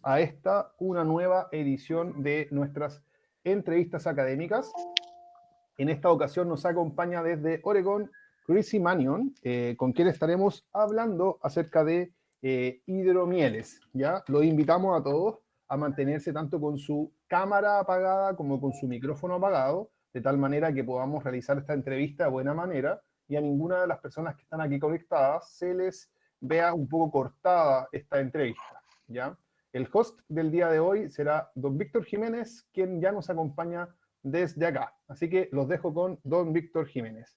a una nueva edición de nuestras entrevistas académicas. En esta ocasión nos acompaña desde Oregón Chrissie Manion, con quien estaremos hablando acerca de hidromieles. ¿Ya? Los invitamos a todos a mantenerse tanto con su cámara apagada como con su micrófono apagado, de tal manera que podamos realizar esta entrevista de buena manera y a ninguna de las personas que están aquí conectadas se les vea un poco cortada esta entrevista, ¿ya? El host del día de hoy será don Víctor Jiménez, quien ya nos acompaña desde acá. Así que los dejo con don Víctor Jiménez.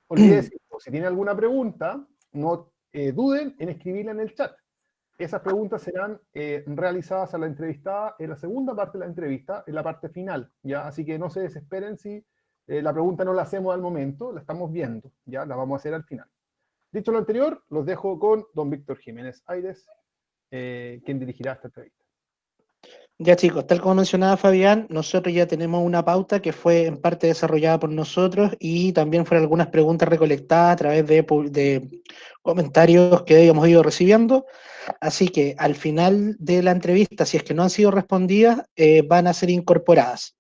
Olvídense, si tienen alguna pregunta, no duden en escribirla en el chat. Esas preguntas serán realizadas a la entrevistada en la segunda parte de la entrevista, en la parte final, ¿ya? Así que no se desesperen si la pregunta no la hacemos al momento, la estamos viendo, ¿ya? La vamos a hacer al final. Dicho lo anterior, los dejo con don Víctor Jiménez Aires, quien dirigirá esta entrevista. Ya chicos, tal como mencionaba Fabián, nosotros ya tenemos una pauta que fue en parte desarrollada por nosotros y también fueron algunas preguntas recolectadas a través de comentarios que hemos ido recibiendo. Así que al final de la entrevista, si es que no han sido respondidas, van a ser incorporadas.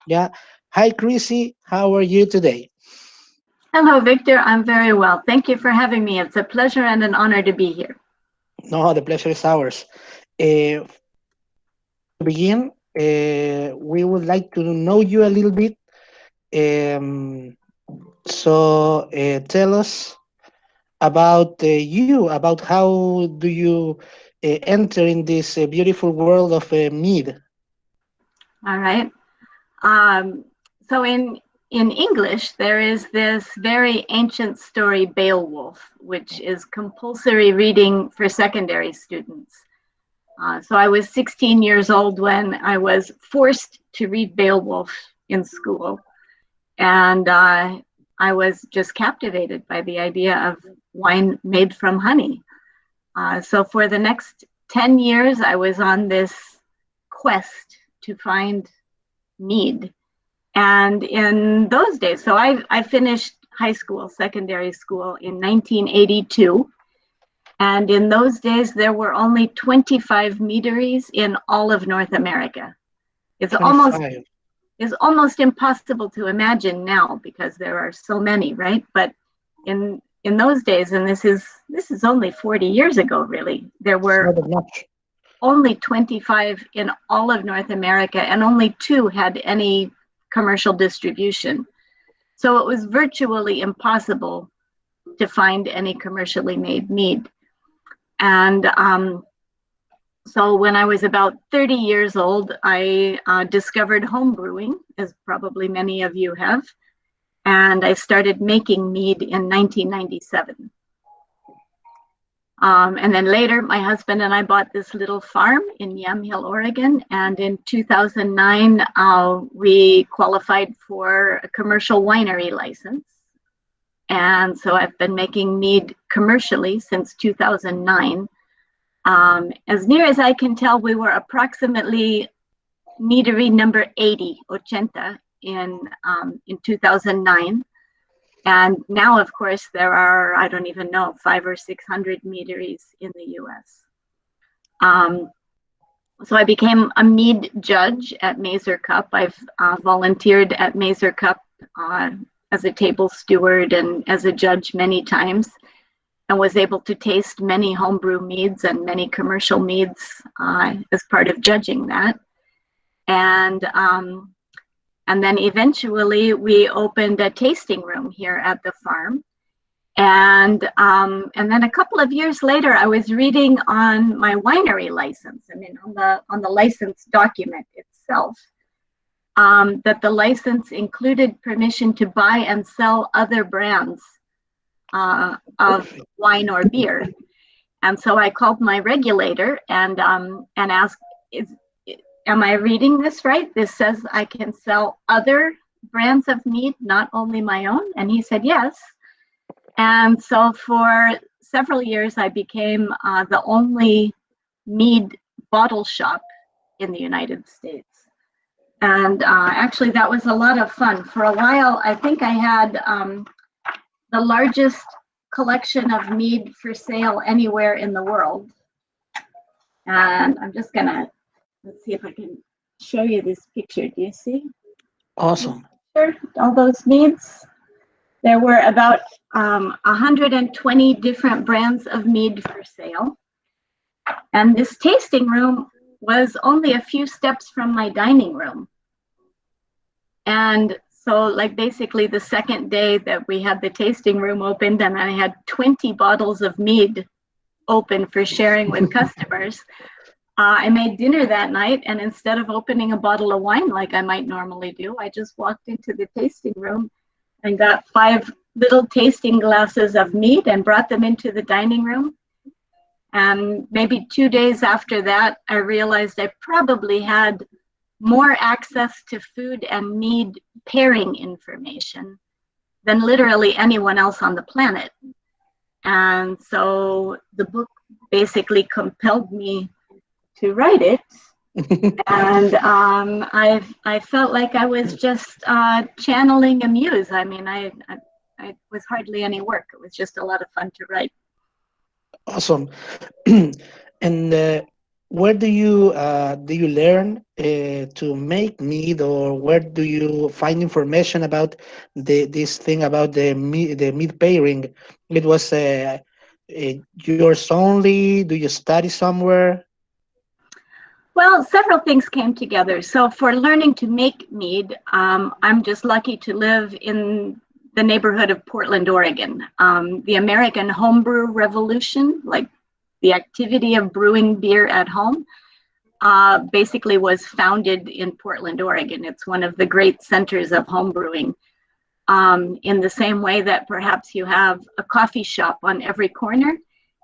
¿Ya? Hi Chrissie, how are you today? Hello Victor, I'm very well. Thank you for having me. It's a pleasure and an honor to be here. No, the pleasure is ours. To begin, we would like to know you a little bit. So tell us about you, about how do you enter in this beautiful world of mead. All right. So in English, there is this very ancient story, Beowulf, which is compulsory reading for secondary students. So I was 16 years old when I was forced to read Beowulf in school. And I was just captivated by the idea of wine made from honey. So for the next 10 years, I was on this quest to find mead. And in those days, so I finished high school, secondary school in 1982. And in those days, there were only 25 meaderies in all of North America. It's 25. almost impossible to imagine now because there are so many, right? But in those days, and this is only 40 years ago, really, there were only 25 in all of North America, and only 2 had any commercial distribution. So it was virtually impossible to find any commercially made mead. And so when I was about 30 years old, I discovered home brewing, as probably many of you have, and I started making mead in 1997. And then later, my husband and I bought this little farm in Yamhill, Oregon, and in 2009, we qualified for a commercial winery license. And so I've been making mead commercially since 2009. As near as I can tell, we were approximately meadery number 80 in 2009. And now, of course, there are, I don't even know, 500 or 600 meaderies in the US. So I became a mead judge at Mazer Cup. I've volunteered at Mazer Cup as a table steward and as a judge many times, and was able to taste many homebrew meads and many commercial meads as part of judging that. And then eventually we opened a tasting room here at the farm. And then a couple of years later, I was reading on my winery license, on the license document itself, that the license included permission to buy and sell other brands of wine or beer. And so I called my regulator and asked, am I reading this right? This says I can sell other brands of mead, not only my own? And he said yes. And so for several years, I became the only mead bottle shop in the United States. And actually, that was a lot of fun. For a while, I think I had the largest collection of mead for sale anywhere in the world. And I'm just gonna let's see if I can show you this picture. Do you see? Awesome. All those meads. There were about 120 different brands of mead for sale. And this tasting room was only a few steps from my dining room. And so like basically the second day that we had the tasting room opened, and I had 20 bottles of mead open for sharing with customers. I made dinner that night, and instead of opening a bottle of wine like I might normally do, I just walked into the tasting room and got 5 little tasting glasses of mead and brought them into the dining room. And maybe 2 days after that, I realized I probably had more access to food and mead pairing information than literally anyone else on the planet. And so the book basically compelled me to write it. And I felt like I was just channeling a muse. I mean, I was hardly any work. It was just a lot of fun to write. Awesome. And where do you learn to make mead, or where do you find information about this thing about the mead pairing? It was yours only? Do you study somewhere? Well, several things came together. So for learning to make mead, I'm just lucky to live in the neighborhood of Portland, Oregon. The American homebrew revolution, like the activity of brewing beer at home, basically was founded in Portland, Oregon. It's one of the great centers of homebrewing. In the same way that perhaps you have a coffee shop on every corner,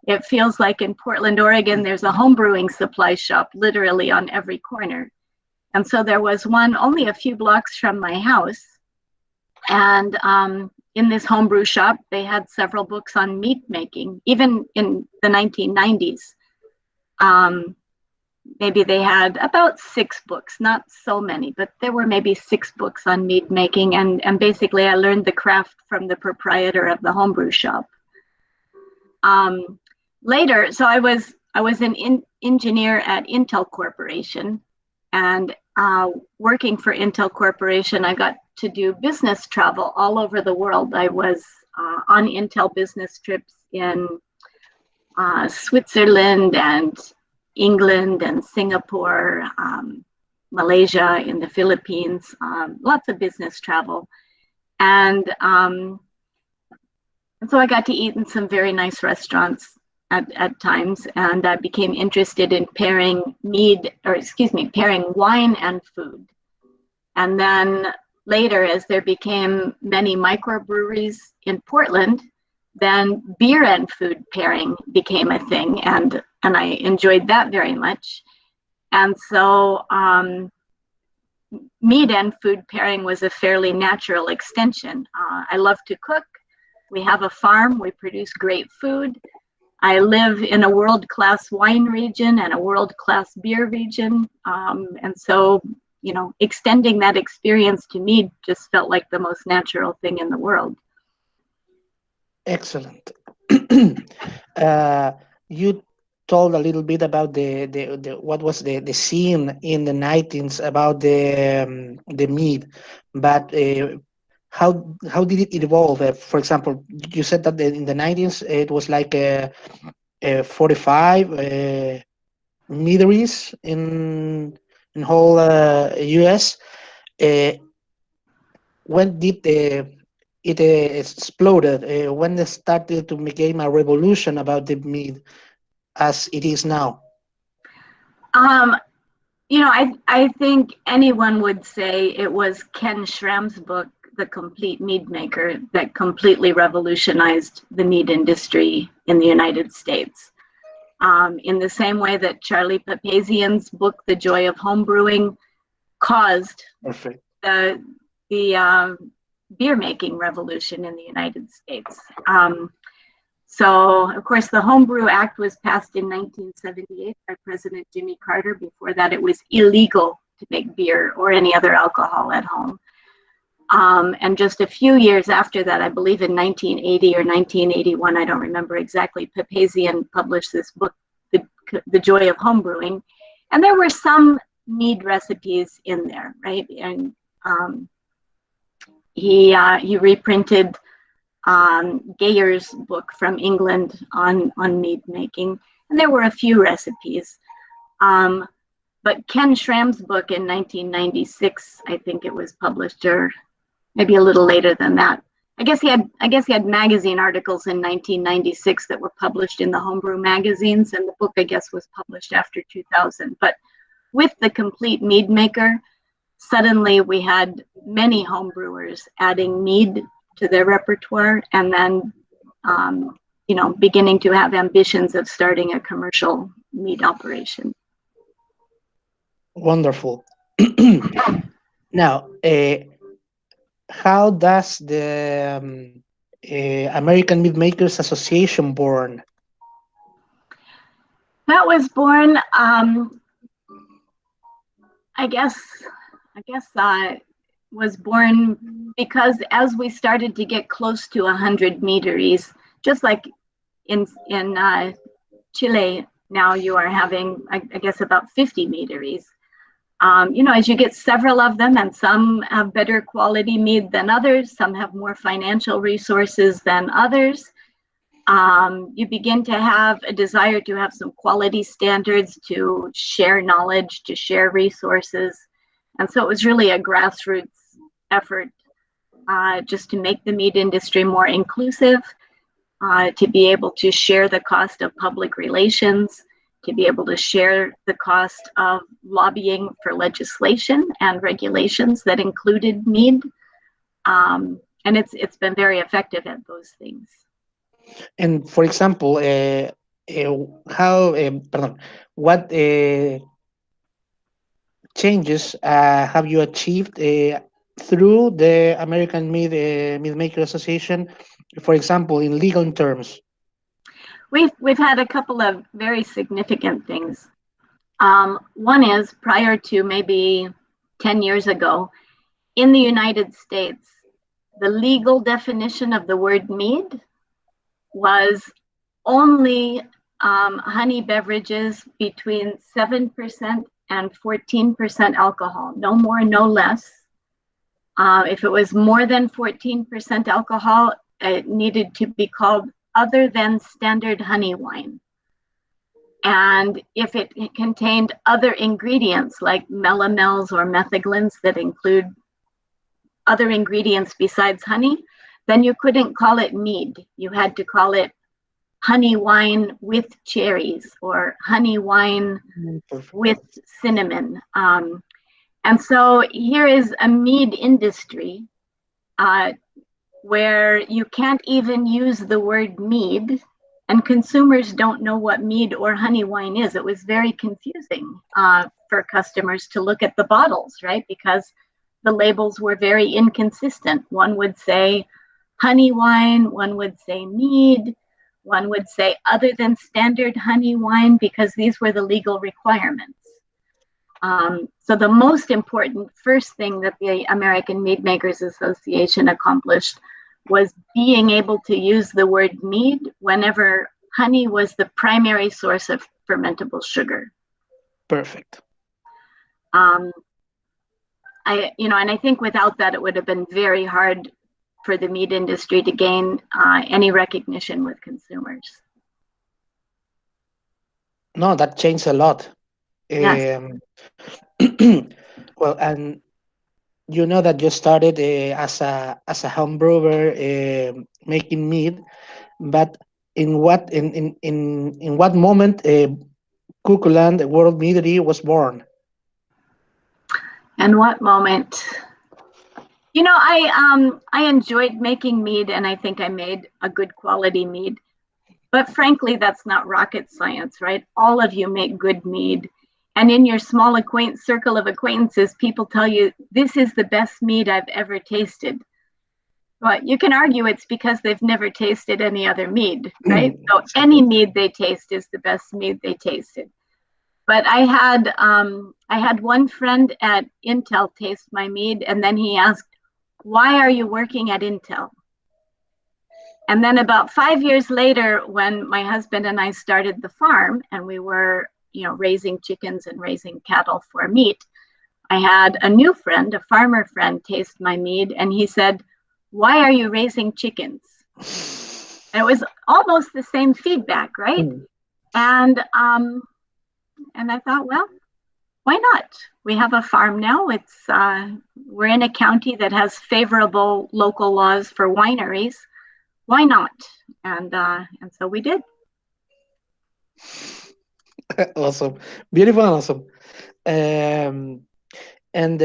it feels like in Portland, Oregon, there's a homebrewing supply shop literally on every corner. And so there was one only a few blocks from my house. And in this homebrew shop, they had several books on mead making, even in the 1990s. Maybe they had about 6 books, not so many, but there were maybe 6 books on mead making. And basically I learned the craft from the proprietor of the homebrew shop. Later, so I was an engineer at Intel Corporation, and working for Intel Corporation, I got to do business travel all over the world. I was on Intel business trips in Switzerland and England and Singapore, Malaysia, in the Philippines, lots of business travel. And so I got to eat in some very nice restaurants at times, and I became interested in pairing pairing wine and food. And then later, as there became many microbreweries in Portland, then beer and food pairing became a thing, and I enjoyed that very much. And so mead and food pairing was a fairly natural extension. I love to cook. We have a farm. We produce great food. I live in a world-class wine region and a world-class beer region. And so, you know, extending that experience to mead just felt like the most natural thing in the world. Excellent. You told a little bit about the what was the scene in the 90s about the mead, but how did it evolve? For example, you said that in the 90s it was like 45 meaderies in whole US. When did it exploded? When it started to become a revolution about the mead as it is now? You know, I think anyone would say it was Ken Schramm's book, The Complete Mead Maker, that completely revolutionized the mead industry in the United States. In the same way that Charlie Papazian's book, The Joy of Homebrewing, caused the beer making revolution in the United States. So, of course, the Homebrew Act was passed in 1978 by President Jimmy Carter. Before that, it was illegal to make beer or any other alcohol at home. And just a few years after that, I believe in 1980 or 1981, I don't remember exactly, Papazian published this book, The Joy of Homebrewing. And there were some mead recipes in there, right? And he reprinted Gayer's book from England on mead making, and there were a few recipes. But Ken Schramm's book in 1996, I think it was published, or maybe a little later than that. I guess he had magazine articles in 1996 that were published in the homebrew magazines, and the book, I guess, was published after 2000. But with the complete mead maker, suddenly we had many homebrewers adding mead to their repertoire, and then beginning to have ambitions of starting a commercial mead operation. Wonderful. Now, how does the American Mead Makers Association born? That was born, was born because as we started to get close to 100 meaderies, just like in Chile now, you are having, I guess, about 50 meaderies. As you get several of them, and some have better quality mead than others, some have more financial resources than others, you begin to have a desire to have some quality standards, to share knowledge, to share resources. And so it was really a grassroots effort just to make the mead industry more inclusive, to be able to share the cost of public relations, to be able to share the cost of lobbying for legislation and regulations that included mead. And it's been very effective at those things. And for example, what changes have you achieved through the American Mead Maker Association, for example, in legal terms? We've had a couple of very significant things. One is, prior to maybe 10 years ago, in the United States, the legal definition of the word mead was only honey beverages between 7% and 14% alcohol, no more, no less. If it was more than 14% alcohol, it needed to be called other than standard honey wine. And if it contained other ingredients like melomels or metheglins that include other ingredients besides honey, then you couldn't call it mead. You had to call it honey wine with cherries or honey wine with cinnamon. And so here is a mead industry where you can't even use the word mead, and consumers don't know what mead or honey wine is. It was very confusing for customers to look at the bottles, right? Because the labels were very inconsistent. One would say honey wine, one would say mead, one would say other than standard honey wine, because these were the legal requirements. So the most important first thing that the American Mead Makers Association accomplished was being able to use the word mead whenever honey was the primary source of fermentable sugar. Perfect. And I think without that, it would have been very hard for the mead industry to gain any recognition with consumers. No, that changed a lot. Yes. Well, and you know that you started as a home brewer making mead, but in what moment Kukuland World Meadery was born? And what moment? I enjoyed making mead, and I think I made a good quality mead. But frankly, that's not rocket science, right? All of you make good mead. And in your small circle of acquaintances, people tell you, this is the best mead I've ever tasted. Well, you can argue it's because they've never tasted any other mead, right? So any mead they taste is the best mead they tasted. But I had one friend at Intel taste my mead, and then he asked, why are you working at Intel? And then about 5 years later, when my husband and I started the farm, and we were raising chickens and raising cattle for meat, I had a new friend, a farmer friend, taste my mead, and he said, "Why are you raising chickens?" And it was almost the same feedback, right? And I thought, well, why not? We have a farm now. We're in a county that has favorable local laws for wineries. Why not? And so we did. Awesome, beautiful, and awesome. And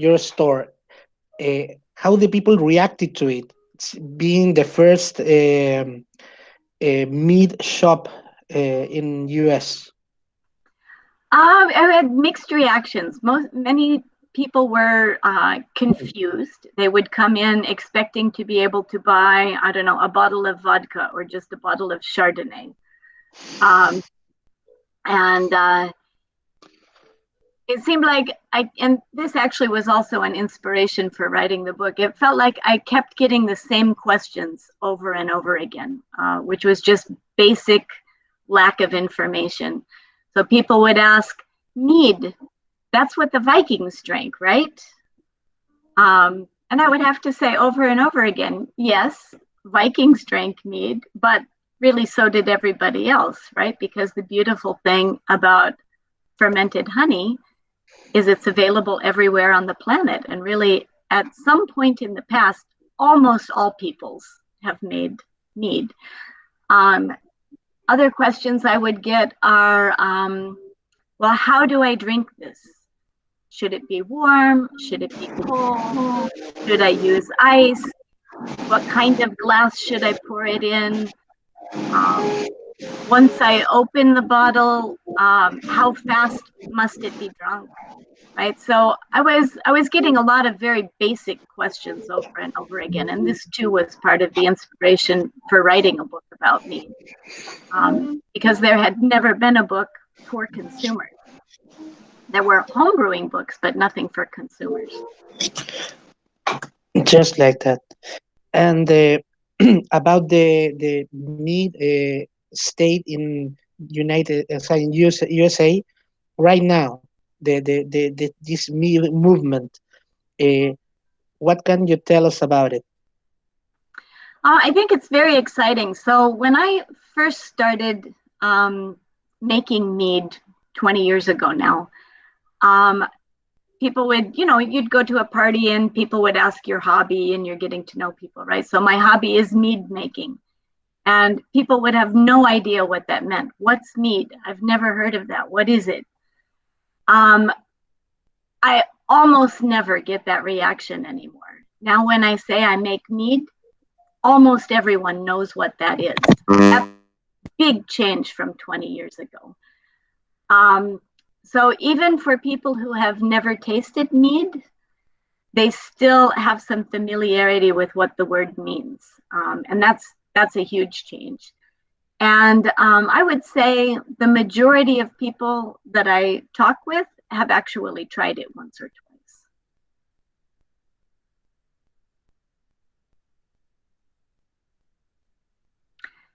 your store, how the people reacted to it, being the first meat shop in US. I had mixed reactions. Many people were confused. They would come in expecting to be able to buy, I don't know, a bottle of vodka or just a bottle of Chardonnay. It seemed like and this actually was also an inspiration for writing the book. It felt like I kept getting the same questions over and over again, which was just basic lack of information. So people would ask, mead, that's what the Vikings drank, right? And I would have to say over and over again, yes, Vikings drank mead, but really so did everybody else, right? Because the beautiful thing about fermented honey is it's available everywhere on the planet. And really, at some point in the past, almost all peoples have made mead. Other questions I would get are, well, how do I drink this? Should it be warm? Should it be cold? Should I use ice? What kind of glass should I pour it in? Once I open the bottle, how fast must it be drunk? Right. So I was getting a lot of very basic questions over and over again. And this too was part of the inspiration for writing a book about mead, because there had never been a book for consumers. There were homebrewing books, but nothing for consumers. Just like that. And about the meat state in USA right now, this meat movement. What can you tell us about it? I think it's very exciting. So when I first started making mead 20 years ago now, people would, you'd go to a party and people would ask your hobby and you're getting to know people, right? So my hobby is mead making. And people would have no idea what that meant. What's mead? I've never heard of that. What is it? I almost never get that reaction anymore. Now, when I say I make mead, almost everyone knows what that is. That's a big change from 20 years ago. So even for people who have never tasted mead, they still have some familiarity with what the word means. And that's a huge change. And I would say the majority of people that I talk with have actually tried it once or twice.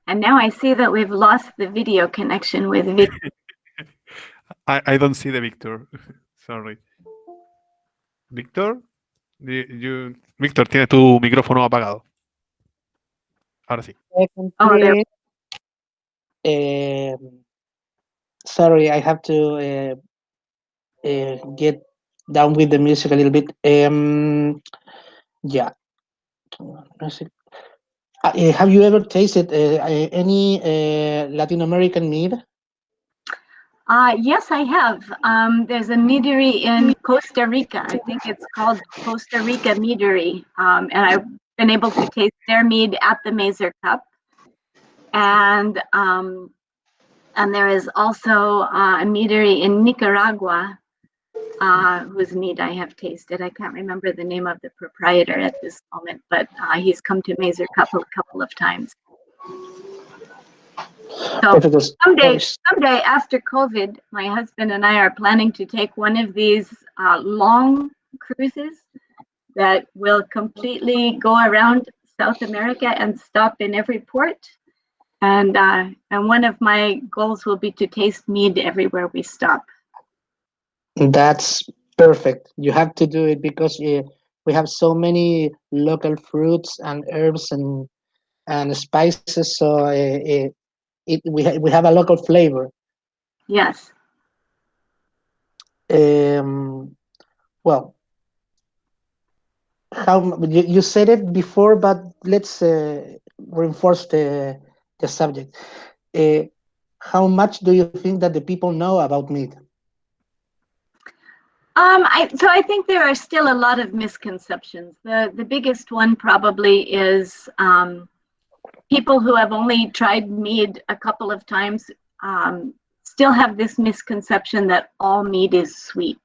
And now I see that we've lost the video connection with Victor. I don't see the Victor. Sorry. Victor, Victor, tienes tu micrófono apagado. Ahora sí. Sorry, I have to get down with the music a little bit. Yeah. Have you ever tasted any Latin American mead? Yes, I have. There's a meadery in Costa Rica. I think it's called Costa Rica Meadery. And I've been able to taste their mead at the Mazer Cup. And there is also a meadery in Nicaragua whose mead I have tasted. I can't remember the name of the proprietor at this moment, but he's come to Mazer Cup a couple of times. So someday after COVID, my husband and I are planning to take one of these long cruises that will completely go around South America and stop in every port. And one of my goals will be to taste mead everywhere we stop. That's perfect. You have to do it because we have so many local fruits and herbs and spices. So we have a local flavor. Yes. Well, you said it before, but let's reinforce the subject. How much do you think that the people know about meat? So I think there are still a lot of misconceptions. The biggest one probably is people who have only tried mead a couple of times still have this misconception that all mead is sweet.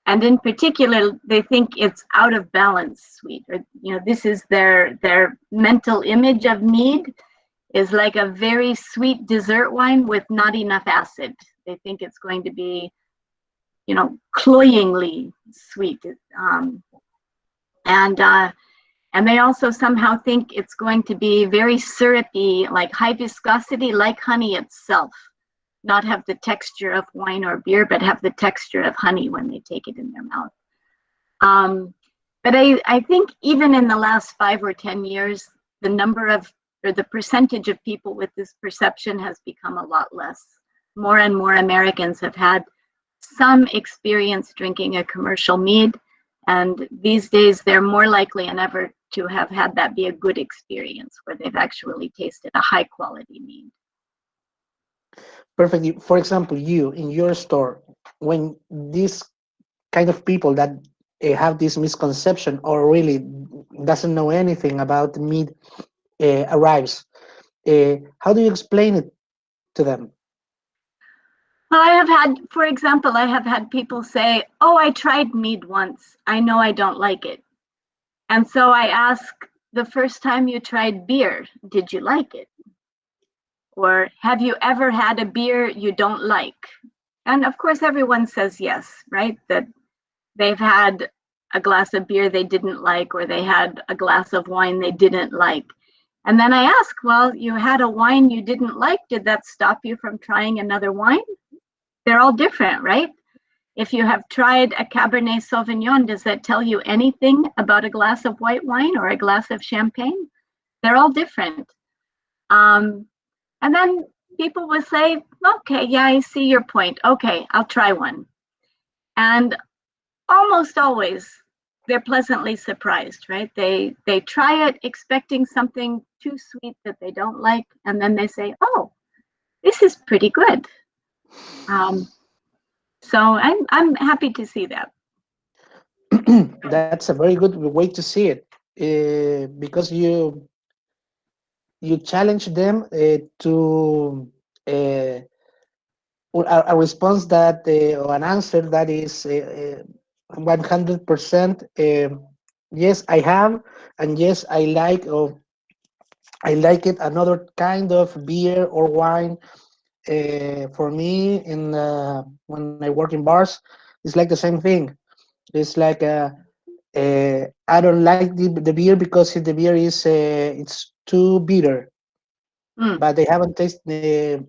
And in particular, they think it's out of balance sweet. Or, this is their mental image of mead is like a very sweet dessert wine with not enough acid. They think it's going to be, cloyingly sweet. And they also somehow think it's going to be very syrupy, like high viscosity, like honey itself. Not have the texture of wine or beer, but have the texture of honey when they take it in their mouth. But I think even in the last 5 or 10 years, the percentage of people with this perception has become a lot less. More and more Americans have had some experience drinking a commercial mead, and these days they're more likely than ever to have had that be a good experience where they've actually tasted a high quality mead. Perfect. For example, you in your store, when these kind of people that have this misconception or really doesn't know anything about meat arrives, how do you explain it to them? Well, for example, I have had people say, "Oh, I tried mead once. I know I don't like it." And so I ask, the first time you tried beer, did you like it? Or have you ever had a beer you don't like? And of course, everyone says yes, right? That they've had a glass of beer they didn't like, or they had a glass of wine they didn't like. And then I ask, well, you had a wine you didn't like. Did that stop you from trying another wine? They're all different, right? If you have tried a Cabernet Sauvignon, does that tell you anything about a glass of white wine or a glass of champagne? They're all different. And then people will say, okay, yeah, I see your point. Okay, I'll try one. And almost always they're pleasantly surprised, right? They try it expecting something too sweet that they don't like, and then they say, oh, this is pretty good. So I'm happy to see that. That's a very good way to see it, because you challenge them to a response that or an answer that is 100% yes, I have, and yes, I like, or I like it another kind of beer or wine. For me, when I work in bars, it's like the same thing. It's like I don't like the beer because the beer is it's too bitter, but they haven't tasted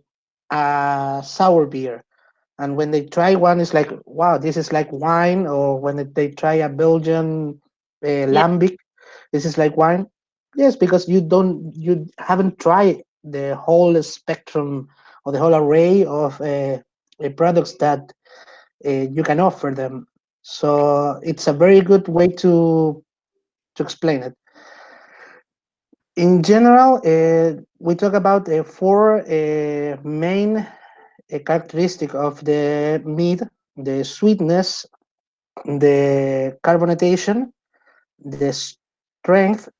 a sour beer. And when they try one, it's like, wow, this is like wine. Or when they try a Belgian lambic, this is like wine. Yes, because you haven't tried the whole spectrum or the whole array of products that you can offer them. So it's a very good way to explain it. In general, we talk about 4 main characteristic of the mead: the sweetness, the carbonatation, the strength,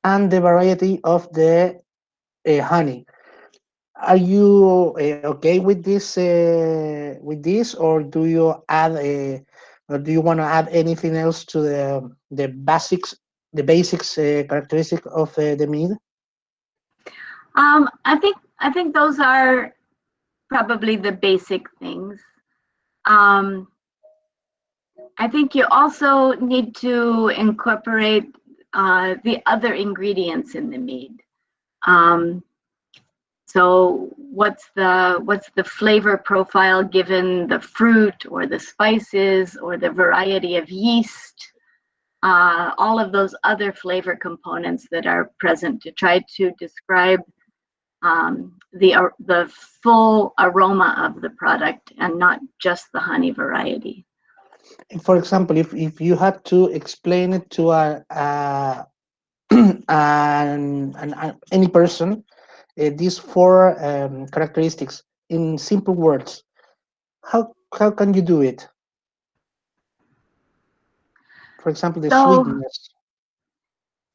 and the variety of the honey. Are you okay with this, or do you add or do you want to add anything else to the basics characteristic of the mead? I think those are probably the basic things. I think you also need to incorporate the other ingredients in the mead. So what's the flavor profile given the fruit or the spices or the variety of yeast, all of those other flavor components that are present to try to describe the full aroma of the product and not just the honey variety. For example, if you had to explain it to any person, these four characteristics in simple words, how can you do it? For example, the sweetness.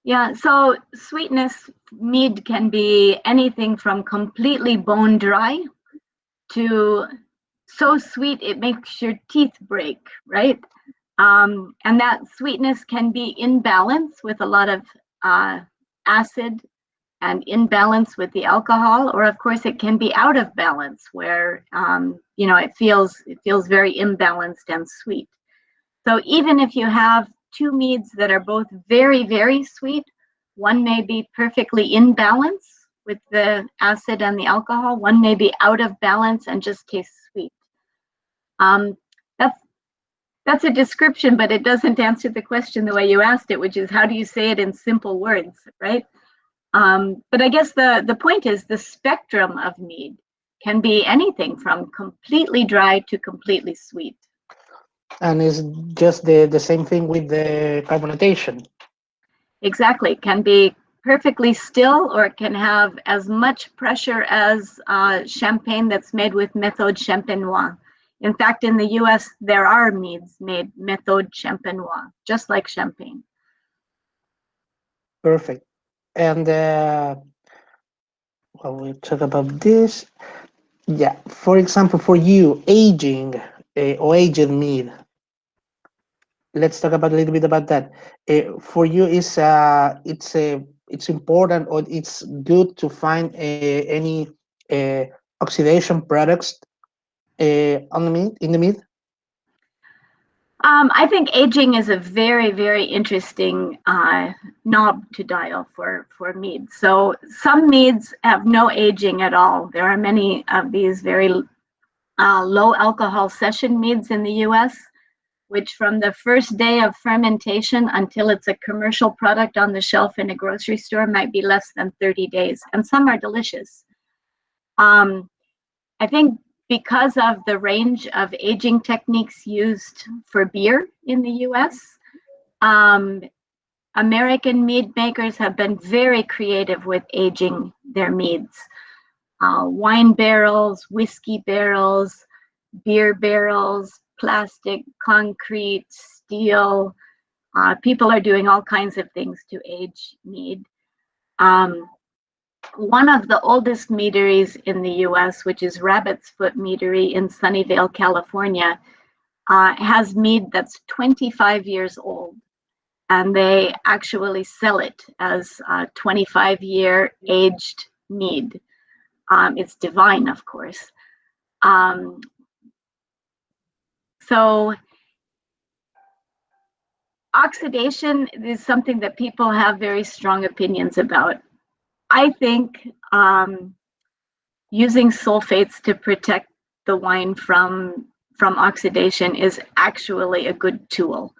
Yeah, so sweetness, mead can be anything from completely bone dry to so sweet it makes your teeth break, right? And that sweetness can be in balance with a lot of acid and in balance with the alcohol, or of course it can be out of balance where it feels very imbalanced and sweet. So even if you have two meads that are both very, very sweet, one may be perfectly in balance with the acid and the alcohol, one may be out of balance and just tastes sweet. That's a description, but it doesn't answer the question the way you asked it, which is how do you say it in simple words, right? But I guess the point is the spectrum of mead can be anything from completely dry to completely sweet. And it's just the same thing with the carbonatation. Exactly, it can be perfectly still, or it can have as much pressure as champagne that's made with méthode champenoise. In fact, in the US, there are meads made méthode champenoise, just like champagne. Perfect. And well, we'll talk about this. Yeah, for example, for you, aging or aged mead. Let's talk about a little bit about that. For you, it's important or it's good to find any oxidation products on the meat in the meat. I think aging is a very, very interesting knob to dial for mead. So some meads have no aging at all. There are many of these very low alcohol session meads in the US, which from the first day of fermentation until it's a commercial product on the shelf in a grocery store might be less than 30 days. And some are delicious. I think because of the range of aging techniques used for beer in the US, American mead makers have been very creative with aging their meads. Wine barrels, whiskey barrels, beer barrels, plastic, concrete, steel. People are doing all kinds of things to age mead. One of the oldest meaderies in the US, which is Rabbit's Foot Meadery in Sunnyvale, California, has mead that's 25 years old. And they actually sell it as a 25-year aged mead. It's divine, of course. So oxidation is something that people have very strong opinions about. I think using sulfates to protect the wine from oxidation is actually a good tool.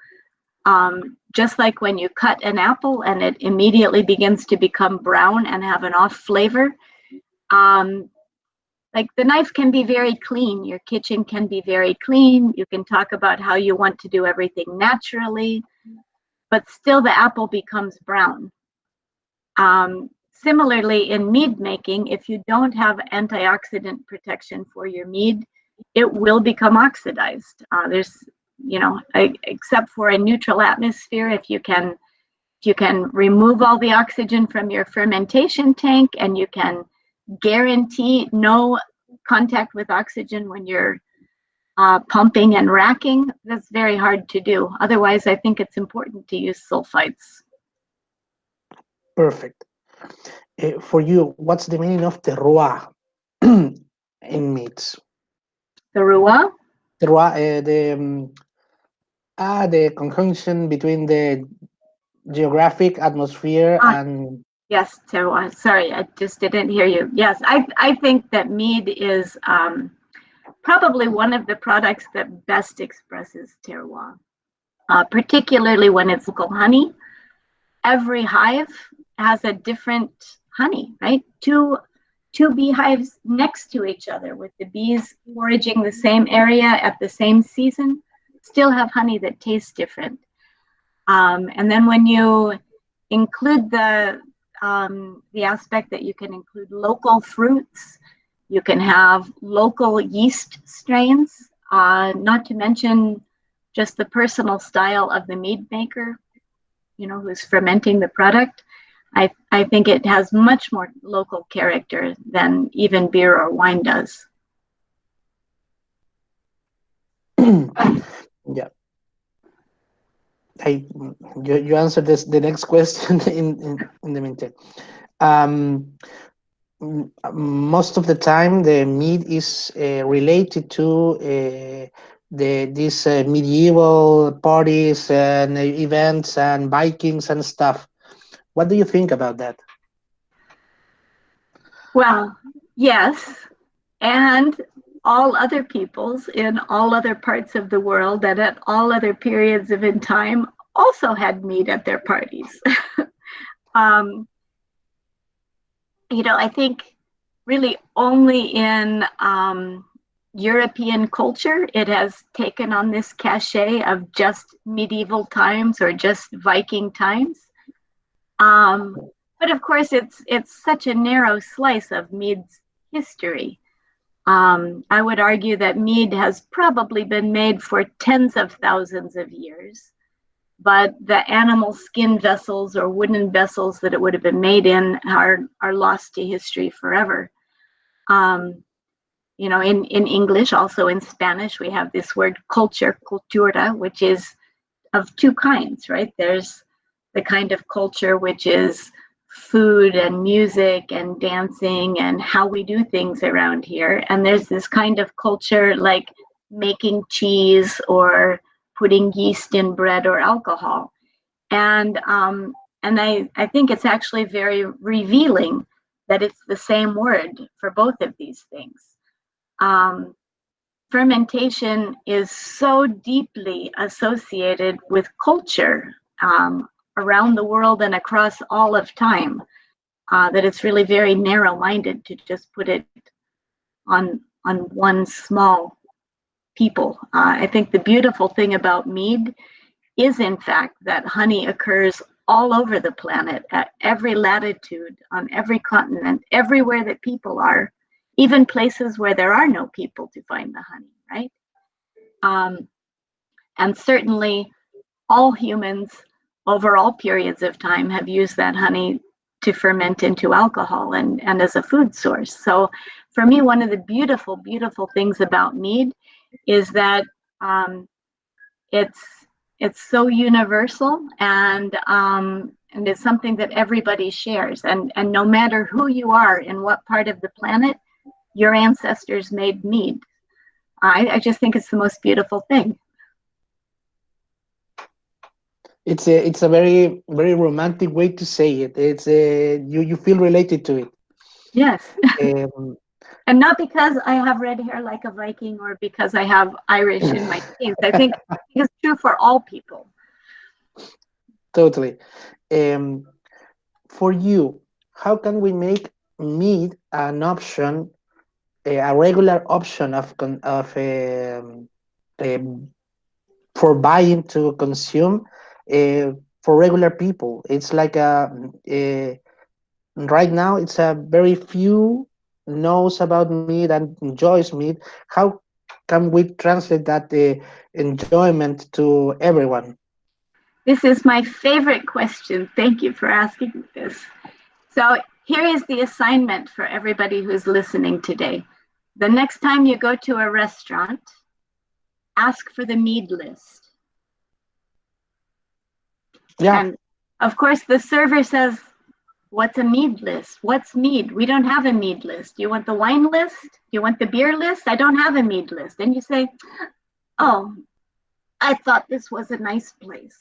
Just like when you cut an apple and it immediately begins to become brown and have an off flavor, like the knife can be very clean, your kitchen can be very clean, you can talk about how you want to do everything naturally, but still the apple becomes brown. Similarly, in mead making, if you don't have antioxidant protection for your mead, it will become oxidized. Except for a neutral atmosphere, if you can remove all the oxygen from your fermentation tank and you can guarantee no contact with oxygen when you're pumping and racking, that's very hard to do. Otherwise, I think it's important to use sulfites. Perfect. For you, what's the meaning of terroir in meats? Terroir? Terroir, the conjunction between the geographic atmosphere and Yes, Terroir. Sorry, I just didn't hear you. Yes, I think that mead is probably one of the products that best expresses terroir, particularly when it's local honey. Every hive has a different honey, right? Two beehives next to each other with the bees foraging the same area at the same season still have honey that tastes different. And then when you include the aspect that you can include local fruits, you can have local yeast strains, not to mention just the personal style of the mead maker, you know, who's fermenting the product. I think it has much more local character than even beer or wine does. Yeah. You answered the next question in the meantime. Most of the time, the mead is related to these medieval parties and events and Vikings and stuff. What do you think about that? Well, yes, and all other peoples in all other parts of the world that at all other periods of in time also had mead at their parties. You know, I think really only in European culture it has taken on this cachet of just medieval times or just Viking times. But of course, it's such a narrow slice of mead's history. I would argue that mead has probably been made for tens of thousands of years, but the animal skin vessels or wooden vessels that it would have been made in are lost to history forever. You know, in English, also in Spanish, we have this word culture, cultura, which is of two kinds, right? There's the kind of culture which is food and music and dancing and how we do things around here. And there's this kind of culture like making cheese or putting yeast in bread or alcohol. And I think it's actually very revealing that it's the same word for both of these things. Fermentation is so deeply associated with culture around the world and across all of time that it's really very narrow-minded to just put it on one small people. I think the beautiful thing about mead is in fact that honey occurs all over the planet at every latitude, on every continent, everywhere that people are, even places where there are no people to find the honey, right? And certainly all humans over all periods of time have used that honey to ferment into alcohol and as a food source. So for me, one of the beautiful, beautiful things about mead is that it's so universal and it's something that everybody shares. And no matter who you are in what part of the planet, your ancestors made mead. I just think it's the most beautiful thing. It's a very, very romantic way to say it. It's you feel related to it. Yes. And not because I have red hair like a Viking or because I have Irish in my genes. I think it's true for all people. Totally. For you, how can we make meat an option, a regular option for buying to consume for regular people? It's like right now it's a very few knows about meat and enjoys meat. How can we translate that enjoyment to everyone? This is my favorite question. Thank you for asking this. So here is the assignment for everybody who's listening today. The next time you go to a restaurant, ask for the mead list. Yeah. And of course, the server says, what's a mead list? What's mead? We don't have a mead list. You want the wine list? You want the beer list? I don't have a mead list. And you say, oh, I thought this was a nice place.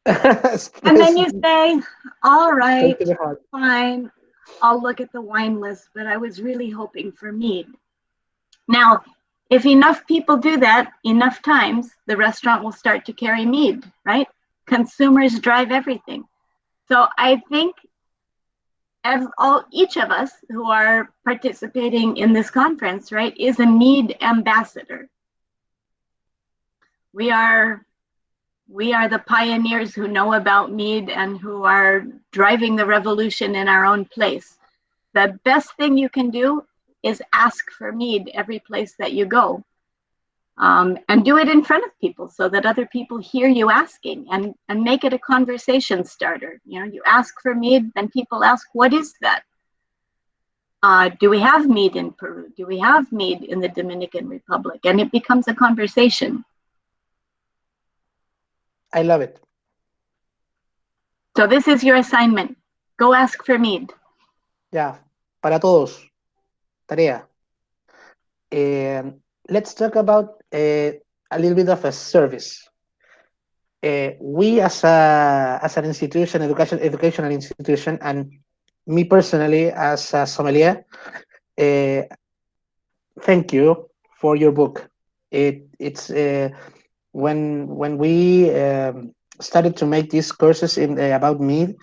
And then you say, all right, Straight to the heart. fine, I'll look at the wine list, but I was really hoping for mead. Now, if enough people do that enough times, the restaurant will start to carry mead, right? Consumers drive everything. So I think each of us who are participating in this conference, right, is a mead ambassador. We are the pioneers who know about mead and who are driving the revolution in our own place. The best thing you can do is ask for mead every place that you go. And do it in front of people so that other people hear you asking, and make it a conversation starter. You know, you ask for mead, then people ask, what is that? Do we have mead in Peru? Do we have mead in the Dominican Republic? And it becomes a conversation. I love it. So this is your assignment. Go ask for mead. Yeah, para todos. Tarea. Let's talk about a little bit of a service. We as an institution, educational institution, and me personally as a sommelier, thank you for your book. It's when we started to make these courses about mead.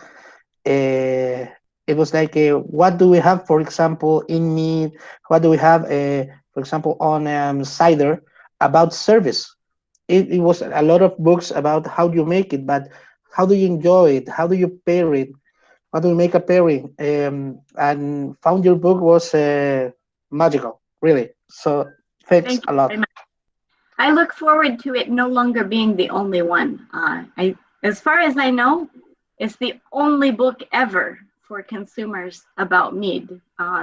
It was like, what do we have, for example, in mead? What do we have, for example, on cider about service? It was a lot of books about how you make it, but how do you enjoy it? How do you pair it? How do you make a pairing? And found your book was magical, really. So thanks Thank a you lot. very much. I look forward to it no longer being the only one. As far as I know, it's the only book ever for consumers about mead.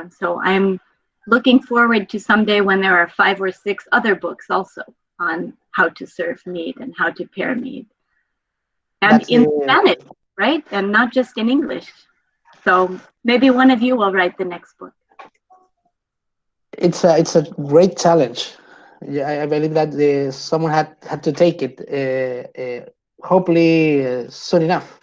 So I'm looking forward to someday when there are 5 or 6 other books also on how to serve mead and how to pair mead. And That's in Spanish, right? And not just in English. So maybe one of you will write the next book. it's a great challenge. Yeah, I believe that someone had to take it. Hopefully soon enough.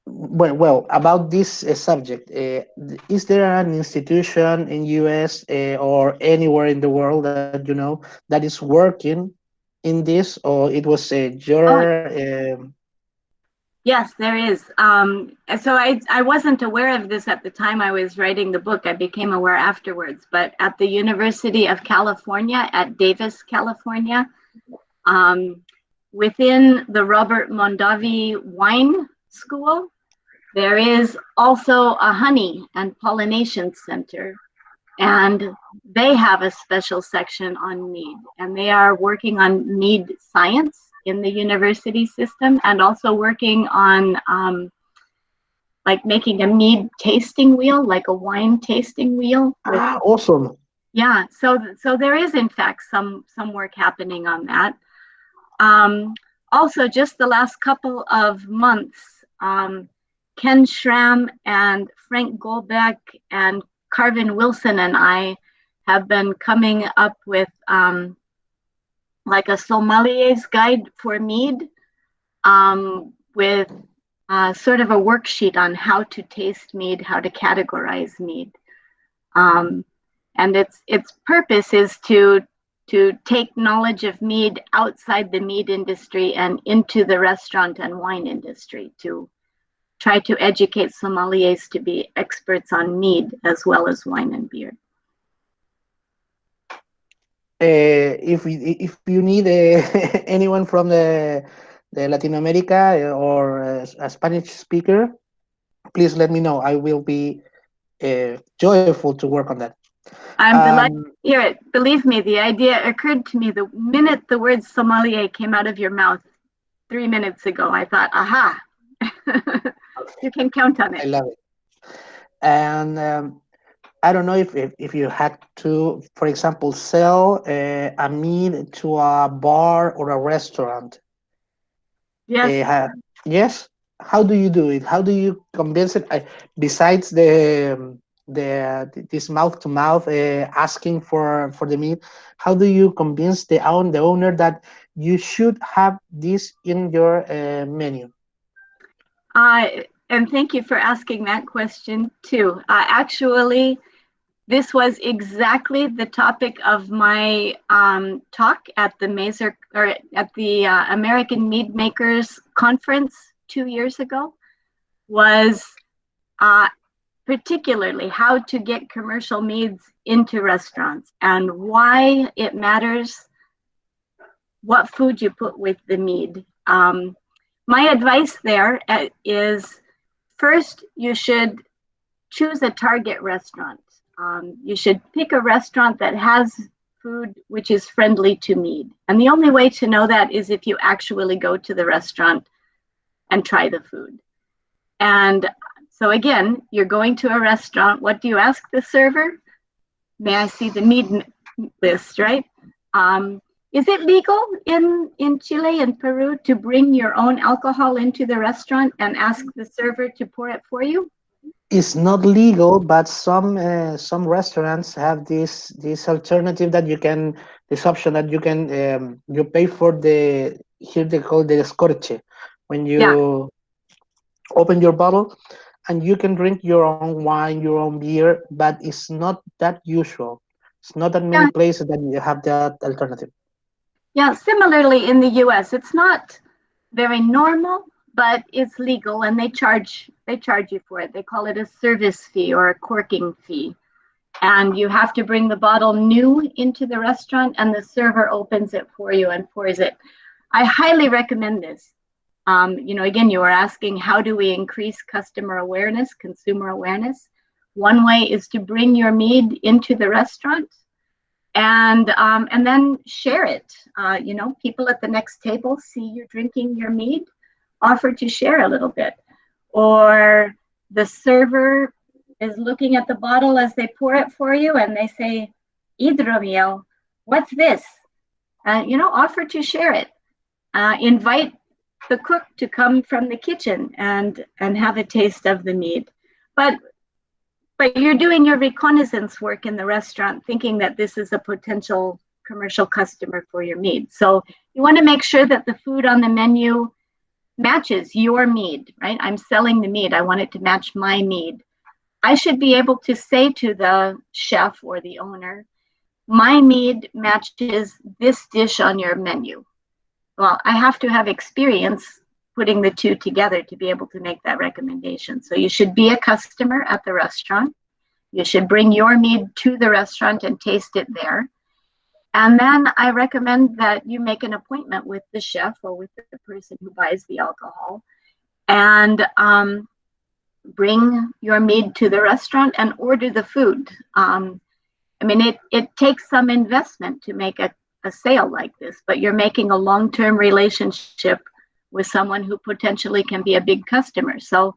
Well, about this subject, is there an institution in US or anywhere in the world that you know that is working in this, or it was your? Yes, there is. So I wasn't aware of this at the time I was writing the book. I became aware afterwards. But at the University of California, at Davis, California, within the Robert Mondavi Wine School, there is also a honey and pollination center. And they have a special section on mead. And they are working on mead science in the university system, and also working on like making a mead tasting wheel, like a wine tasting wheel. Awesome. Yeah, so there is in fact some work happening on that. Also, just the last couple of months, Ken Schramm and Frank Goldbeck and Carvin Wilson and I have been coming up with like a sommelier's guide for mead, with sort of a worksheet on how to taste mead, how to categorize mead. And its purpose is to take knowledge of mead outside the mead industry and into the restaurant and wine industry, to try to educate sommeliers to be experts on mead as well as wine and beer. If you need anyone from the Latin America or a Spanish speaker, please let me know. I will be joyful to work on that. I'm delighted to hear it. Believe me, the idea occurred to me the minute the word sommelier came out of your mouth 3 minutes ago. I thought, aha, you can count on it. I love it. And I don't know if you had to, for example, sell a mead to a bar or a restaurant. Yes. Yes. How do you do it? How do you convince it? Besides this mouth to mouth asking for the meat, how do you convince the owner that you should have this in your menu? And thank you for asking that question too. Actually, this was exactly the topic of my talk at the American Mead Makers Conference 2 years ago. Was particularly how to get commercial meads into restaurants and why it matters what food you put with the mead. My advice there is, first, you should choose a target restaurant. You should pick a restaurant that has food which is friendly to mead. And the only way to know that is if you actually go to the restaurant and try the food. And so again, you're going to a restaurant. What do you ask the server? May I see the mead list, right? Is it legal in Chile and Peru to bring your own alcohol into the restaurant and ask the server to pour it for you? It's not legal, but some restaurants have this alternative that you can, this option that you can you pay for the, here they call the escorche, when you open your bottle and you can drink your own wine, your own beer, but it's not that usual. It's not that many places that you have that alternative. Yeah, similarly in the US, it's not very normal, but it's legal and they charge you for it. They call it a service fee or a corking fee. And you have to bring the bottle new into the restaurant and the server opens it for you and pours it. I highly recommend this. Again, you were asking, how do we increase customer awareness, consumer awareness? One way is to bring your mead into the restaurant and then share it. People at the next table see you drinking your mead, offer to share a little bit. Or the server is looking at the bottle as they pour it for you and they say, hidromiel, what's this? Offer to share it. Invite the cook to come from the kitchen and have a taste of the mead. But you're doing your reconnaissance work in the restaurant thinking that this is a potential commercial customer for your mead. So you want to make sure that the food on the menu matches your mead, right? I'm selling the mead. I want it to match my mead. I should be able to say to the chef or the owner, my mead matches this dish on your menu. Well, I have to have experience putting the two together to be able to make that recommendation. So you should be a customer at the restaurant. You should bring your mead to the restaurant and taste it there. And then I recommend that you make an appointment with the chef or with the person who buys the alcohol and bring your mead to the restaurant and order the food. It takes some investment to make a sale like this, but you're making a long-term relationship with someone who potentially can be a big customer. So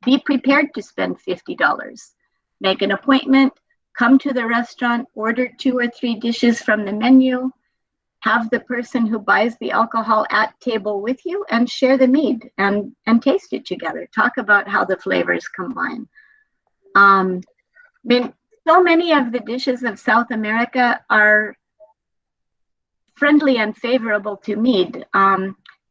be prepared to spend $50. Make an appointment, come to the restaurant, order 2 or 3 dishes from the menu, have the person who buys the alcohol at table with you and share the mead and taste it together. Talk about how the flavors combine. So many of the dishes of South America are friendly and favorable to mead.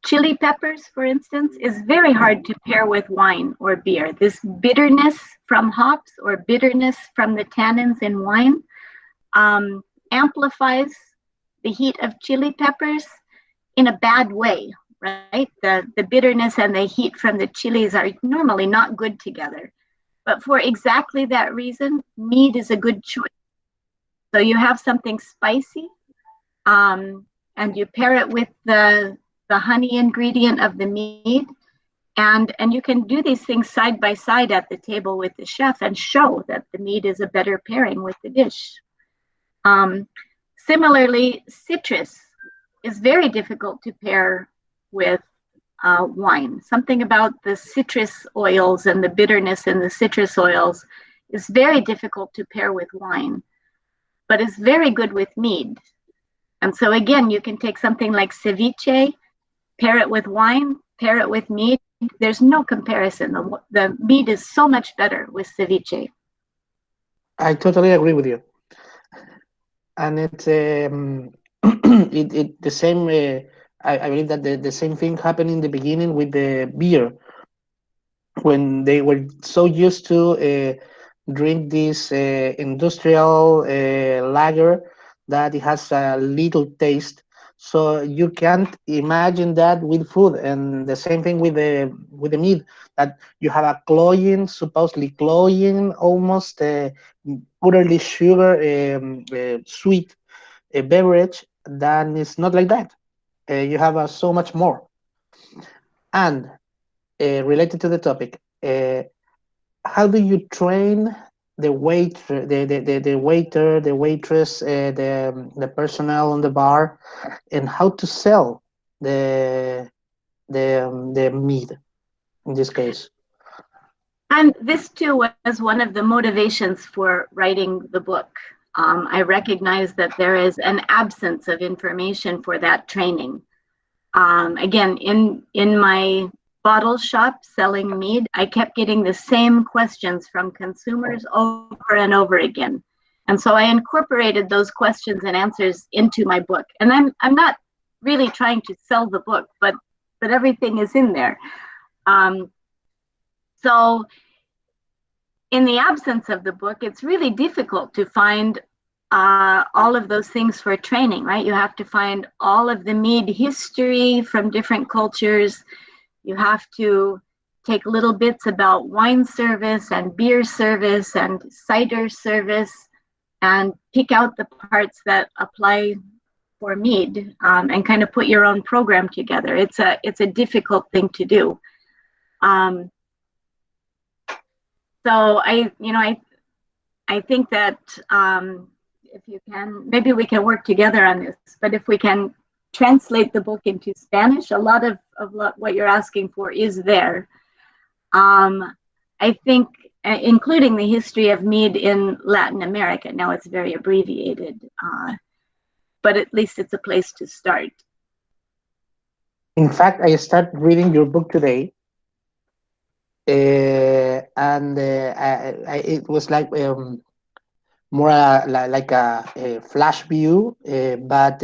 Chili peppers, for instance, is very hard to pair with wine or beer. This bitterness from hops or bitterness from the tannins in wine amplifies the heat of chili peppers in a bad way, right? The bitterness and the heat from the chilies are normally not good together. But for exactly that reason, mead is a good choice. So you have something spicy, and you pair it with the honey ingredient of the mead, and you can do these things side by side at the table with the chef and show that the mead is a better pairing with the dish. Similarly, citrus is very difficult to pair with wine. Something about the citrus oils and the bitterness in the citrus oils is very difficult to pair with wine, but it's very good with mead. And so again, you can take something like ceviche, pair it with wine, pair it with mead. There's no comparison. The mead is so much better with ceviche. I totally agree with you. And it's the same I believe that the same thing happened in the beginning with the beer, when they were so used to drink this industrial lager that it has a little taste. So you can't imagine that with food, and the same thing with the meat, that you have a cloying, supposedly cloying, almost utterly sugar sweet beverage. Then it's not like that. You have so much more. And related to the topic, how do you train the the waiter, the waitress, the personnel on the bar, and how to sell the meat in this case? And this too was one of the motivations for writing the book. I recognize that there is an absence of information for that training. Again, in my bottle shop selling mead, I kept getting the same questions from consumers over and over again. And so I incorporated those questions and answers into my book. And I'm not really trying to sell the book, but everything is in there. So in the absence of the book, it's really difficult to find all of those things for training, right? You have to find all of the mead history from different cultures. You have to take little bits about wine service and beer service and cider service and pick out the parts that apply for mead, and kind of put your own program together. It's a difficult thing to do. So I think that if you can, maybe we can work together on this, but if we can translate the book into Spanish, a lot of what you're asking for is there. I think, including the history of mead in Latin America. Now it's very abbreviated, but at least it's a place to start. In fact, I started reading your book today, and it was like more like a flash view, but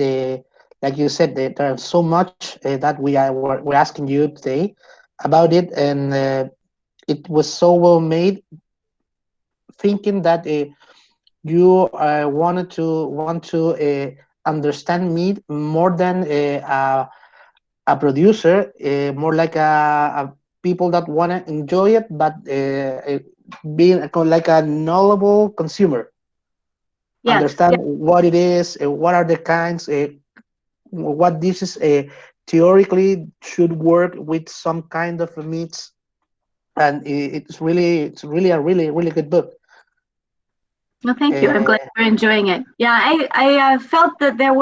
like you said, there's so much that we're asking you today about it, and it was so well made. Thinking that you want to understand meat more than a producer, more like a people that want to enjoy it, but being like a knowledgeable consumer. Yes. Understand what it is, what are the kinds, what dishes theoretically should work with some kind of meats, and it's really a really good book. Well, thank you. I'm glad you're enjoying it. Yeah, I felt that there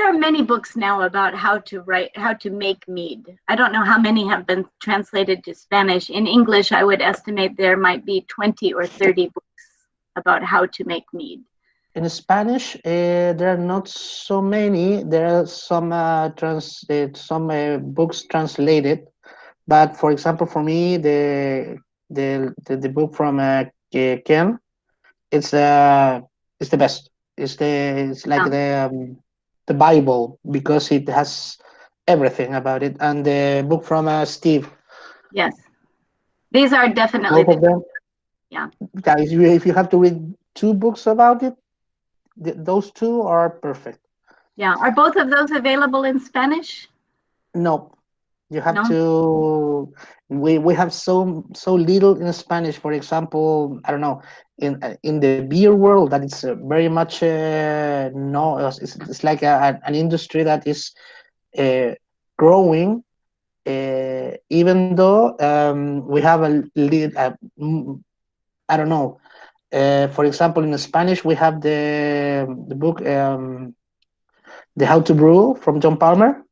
are many books now about how to make mead. I don't know how many have been translated to Spanish. In English, I would estimate there might be 20 or 30 books about how to make mead. In Spanish, there are not so many. There are some books translated, but for example, for me, the book from Ken, it's the best. It's like the Bible, because it has everything about it. And the book from Steve. Yes, these are definitely both of them. Yeah. Guys, if you have to read 2 books about it, those 2 are perfect. Yeah. Are both of those available in Spanish? No, you have to. We have so little in Spanish. For example, I don't know, in the beer world, that it's very much it's like an industry that is growing. Even though we have I don't know. For example, in Spanish, we have the book, The How to Brew from John Palmer.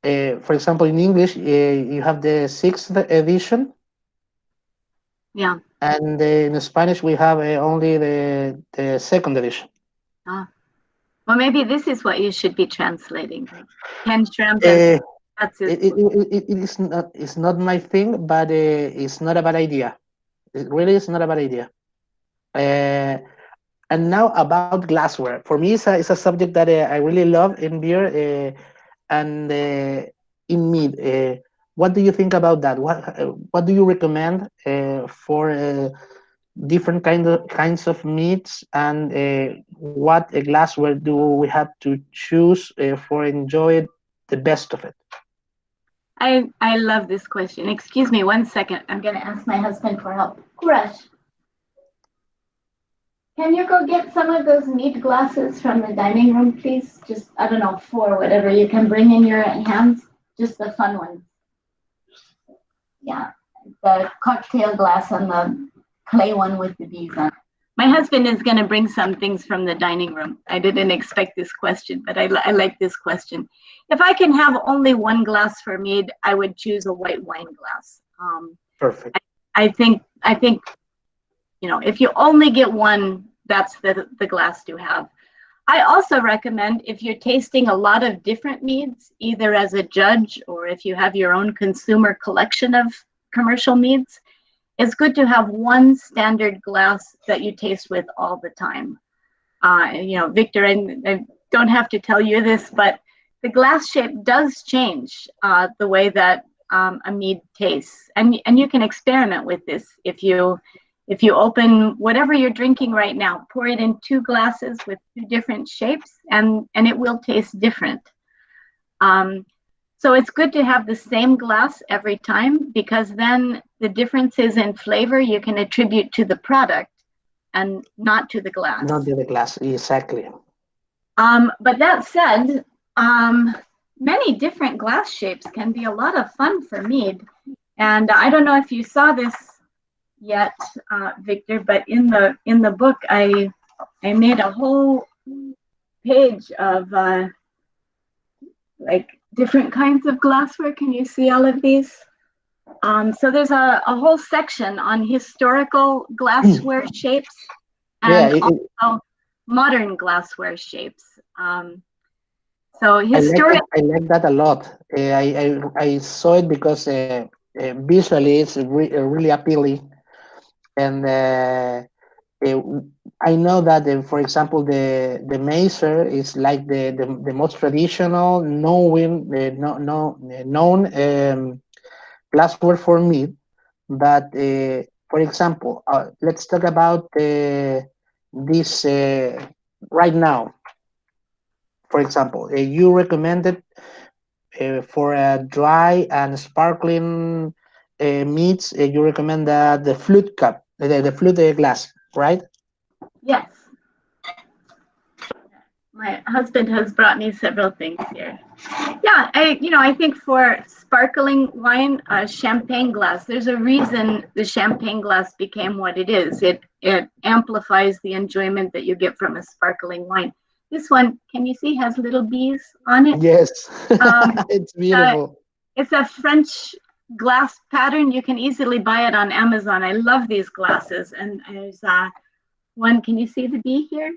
For example, in English, you have the 6th edition. Yeah. And in Spanish, we have only the 2nd edition. Ah. Well, maybe this is what you should be translating. Ken Shrimp. That's it. It's not my thing, but it's not a bad idea. It really is not a bad idea. And now about glassware. For me, it's a subject that I really love in beer and in mead. What do you think about that? What do you recommend for different kinds of meats, and what glassware do we have to choose for enjoy the best of it? I love this question. Excuse me 1 second. I'm going to ask my husband for help. Kuresh, can you go get some of those mead glasses from the dining room, please? Just, I don't know, 4, whatever you can bring in your hands. Just the fun ones. Yeah, the cocktail glass and the clay one with the bees on it. My husband is going to bring some things from the dining room. I didn't expect this question, but I like this question. If I can have only one glass for mead, I would choose a white wine glass. Perfect. I think, you know, if you only get one, that's the glass to have. I also recommend, if you're tasting a lot of different meads, either as a judge or if you have your own consumer collection of commercial meads, it's good to have one standard glass that you taste with all the time. You know, Victor, I don't have to tell you this, but the glass shape does change the way that a mead tastes. And you can experiment with this. If you open whatever you're drinking right now, pour it in 2 glasses with 2 different shapes, and it will taste different. So it's good to have the same glass every time, because then the differences in flavor you can attribute to the product and not to the glass. Not to the glass, exactly. But that said, many different glass shapes can be a lot of fun for mead. And I don't know if you saw this yet, Victor, but in the book I made a whole page of like different kinds of glassware. Can you see all of these? So there's a whole section on historical glassware shapes and also modern glassware shapes. So I like that a lot. I saw it because visually it's really appealing, and I know that for example the macer is like the most traditional known glassware for meat. But for example, let's talk about this right now. For example, you recommended for a dry and sparkling meats, you recommend the flute cup, the flute glass, right? Yes. My husband has brought me several things here. Yeah, I think for sparkling wine, champagne glass, there's a reason the champagne glass became what it is. It amplifies the enjoyment that you get from a sparkling wine. This one, can you see, has little bees on it? Yes, it's beautiful. It's a French glass pattern. You can easily buy it on Amazon. I love these glasses. And there's one, can you see the bee here?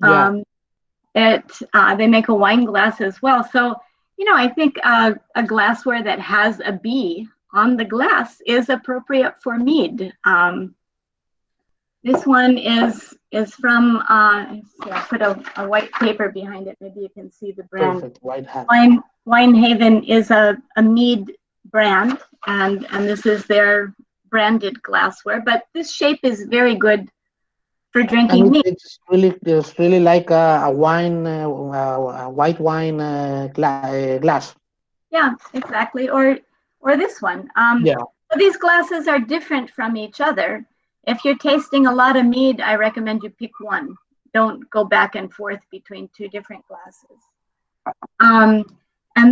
Yeah. They make a wine glass as well. So, I think a glassware that has a bee on the glass is appropriate for mead. This one is from, I put a white paper behind it. Maybe you can see the brand. Perfect, white hat. Winehaven is a mead brand, and this is their branded glassware. But this shape is very good for drinking mead. It's really like a wine, a white wine glass. Yeah, exactly. Or this one. Yeah. So these glasses are different from each other. If you're tasting a lot of mead, I recommend you pick one. Don't go back and forth between 2 different glasses. And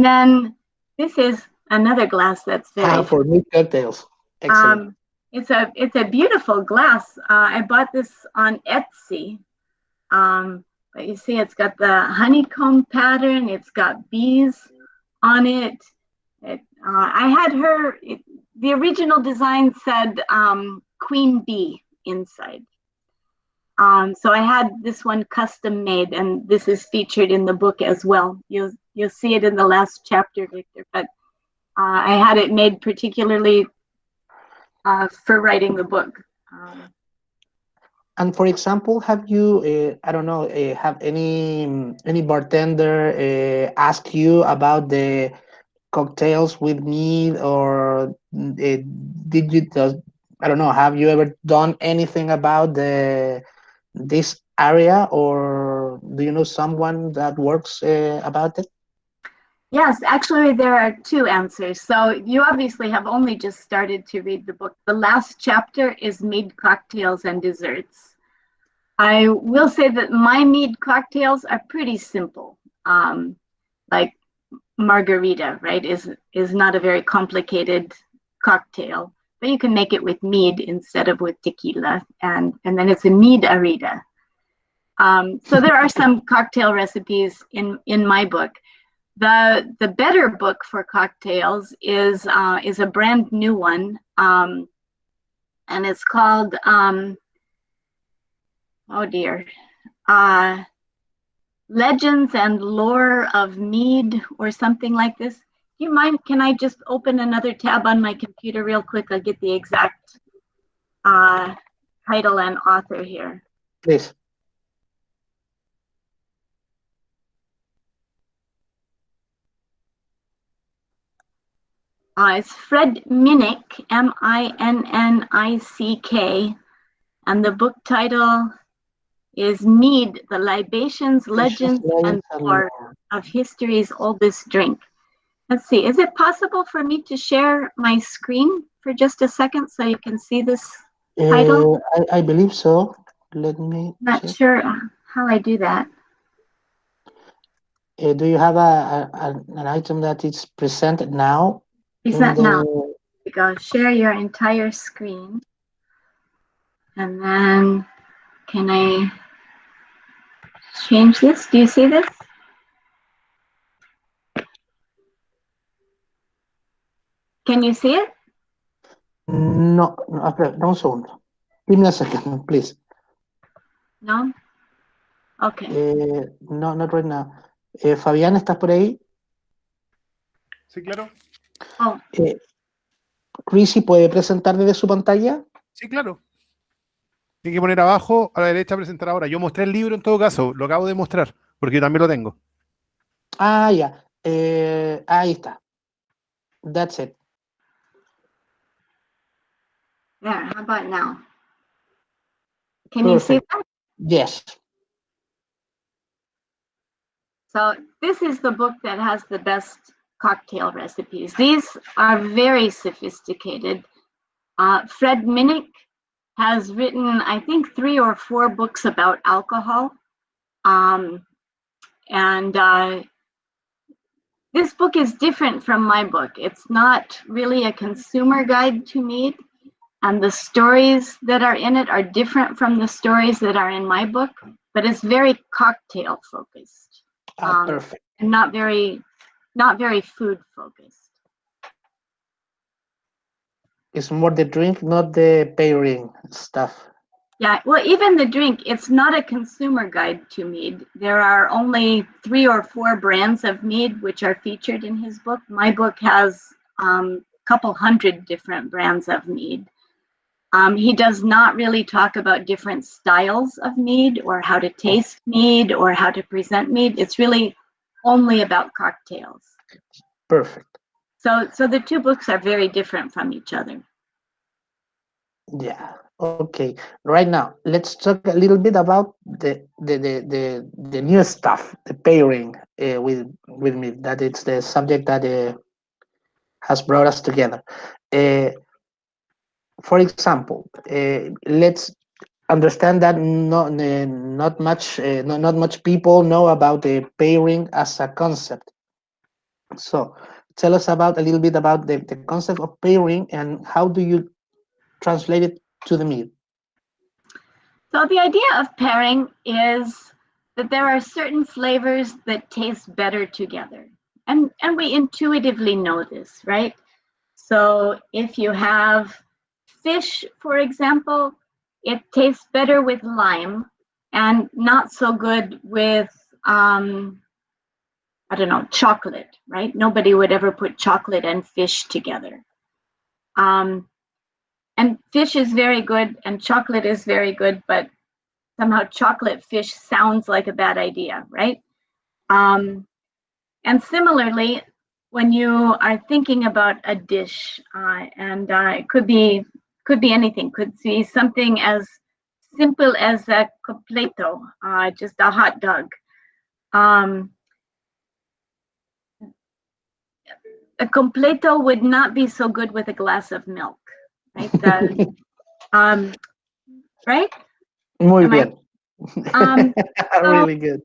then this is another glass that's very for mead cocktails. Excellent. It's a beautiful glass. I bought this on Etsy. But you see, it's got the honeycomb pattern. It's got bees on it. I had the original design said queen bee inside. So I had this one custom made, and this is featured in the book as well. You'll see it in the last chapter, Victor, but I had it made particularly for writing the book. And for example, have you, I don't know, have any bartender ask you about the cocktails with mead, or did you just, I don't know, have you ever done anything about this area, or do you know someone that works about it? Yes, actually, there are two answers. So you obviously have only just started to read the book. The last chapter is mead cocktails and desserts. I will say that my mead cocktails are pretty simple. Like margarita, right, is not a very complicated cocktail, but you can make it with mead instead of with tequila, and then it's a mead-arita. So there are some cocktail recipes in my book. The better book for cocktails is a brand new one, and it's called oh dear, Legends and Lore of Mead, or something like this. Do you mind? Can I just open another tab on my computer real quick? I'll get the exact title and author here. Please. It's Fred Minnick, Minnick, and the book title is Mead, the Libations, Legends, and Lore of History's Oldest Drink. Let's see, is it possible for me to share my screen for just a second so you can see this title? I believe so. Let me Not check. sure how I do that. Do you have an item that is presented now? Present now. Here we go. Share your entire screen. And then can I change this? Do you see this? Can you see it? No, no sound. Give me a second, please. No? Okay. No, not right now. Fabián, ¿estás por ahí? Sí, claro. Oh. Chrissie, ¿puede presentar desde su pantalla? Sí, claro. Tiene que poner abajo, a la derecha, presentar ahora. Yo mostré el libro en todo caso, lo acabo de mostrar, porque yo también lo tengo. Ah, ya. Ahí está. That's it. There, how about now? Can you see that? Yes. So this is the book that has the best cocktail recipes. These are very sophisticated. Fred Minnick has written, I think, 3 or 4 books about alcohol. This book is different from my book. It's not really a consumer guide to mead, and the stories that are in it are different from the stories that are in my book, but it's very cocktail focused. Perfect. And not very food focused. It's more the drink, not the pairing stuff. Yeah, well, even the drink, it's not a consumer guide to mead. There are only 3 or 4 brands of mead which are featured in his book. My book has a couple hundred different brands of mead. He does not really talk about different styles of mead or how to taste mead or how to present mead. It's really only about cocktails. Perfect. So the 2 books are very different from each other. Yeah. Okay. Right now, let's talk a little bit about the new stuff, the pairing with me. That it's the subject that has brought us together. For example, let's understand that not much people know about the pairing as a concept. So, tell us about a little bit about the concept of pairing and how do you translate it to the mead. So the idea of pairing is that there are certain flavors that taste better together. And we intuitively know this, right? So if you have fish, for example, it tastes better with lime and not so good with, I don't know, chocolate, right? Nobody would ever put chocolate and fish together. And fish is very good and chocolate is very good, but somehow chocolate fish sounds like a bad idea, right? And similarly, when you are thinking about a dish, and it could be anything, could be something as simple as a completo, just a hot dog. A completo would not be so good with a glass of milk, right? Right? Muy bien. So, really good.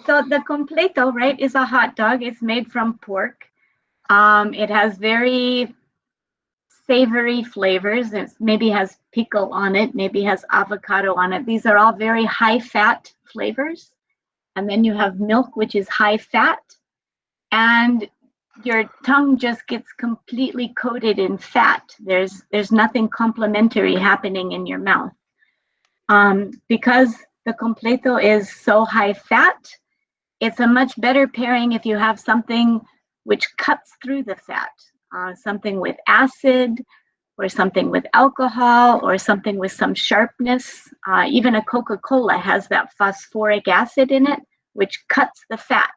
So the completo, right, is a hot dog. It's made from pork. It has very savory flavors. It maybe has pickle on it, maybe has avocado on it. These are all very high fat flavors. And then you have milk, which is high fat. And your tongue just gets completely coated in fat. There's nothing complementary happening in your mouth. Because the completo is so high fat, it's a much better pairing if you have something which cuts through the fat, something with acid, or something with alcohol, or something with some sharpness. Even a Coca-Cola has that phosphoric acid in it, which cuts the fat.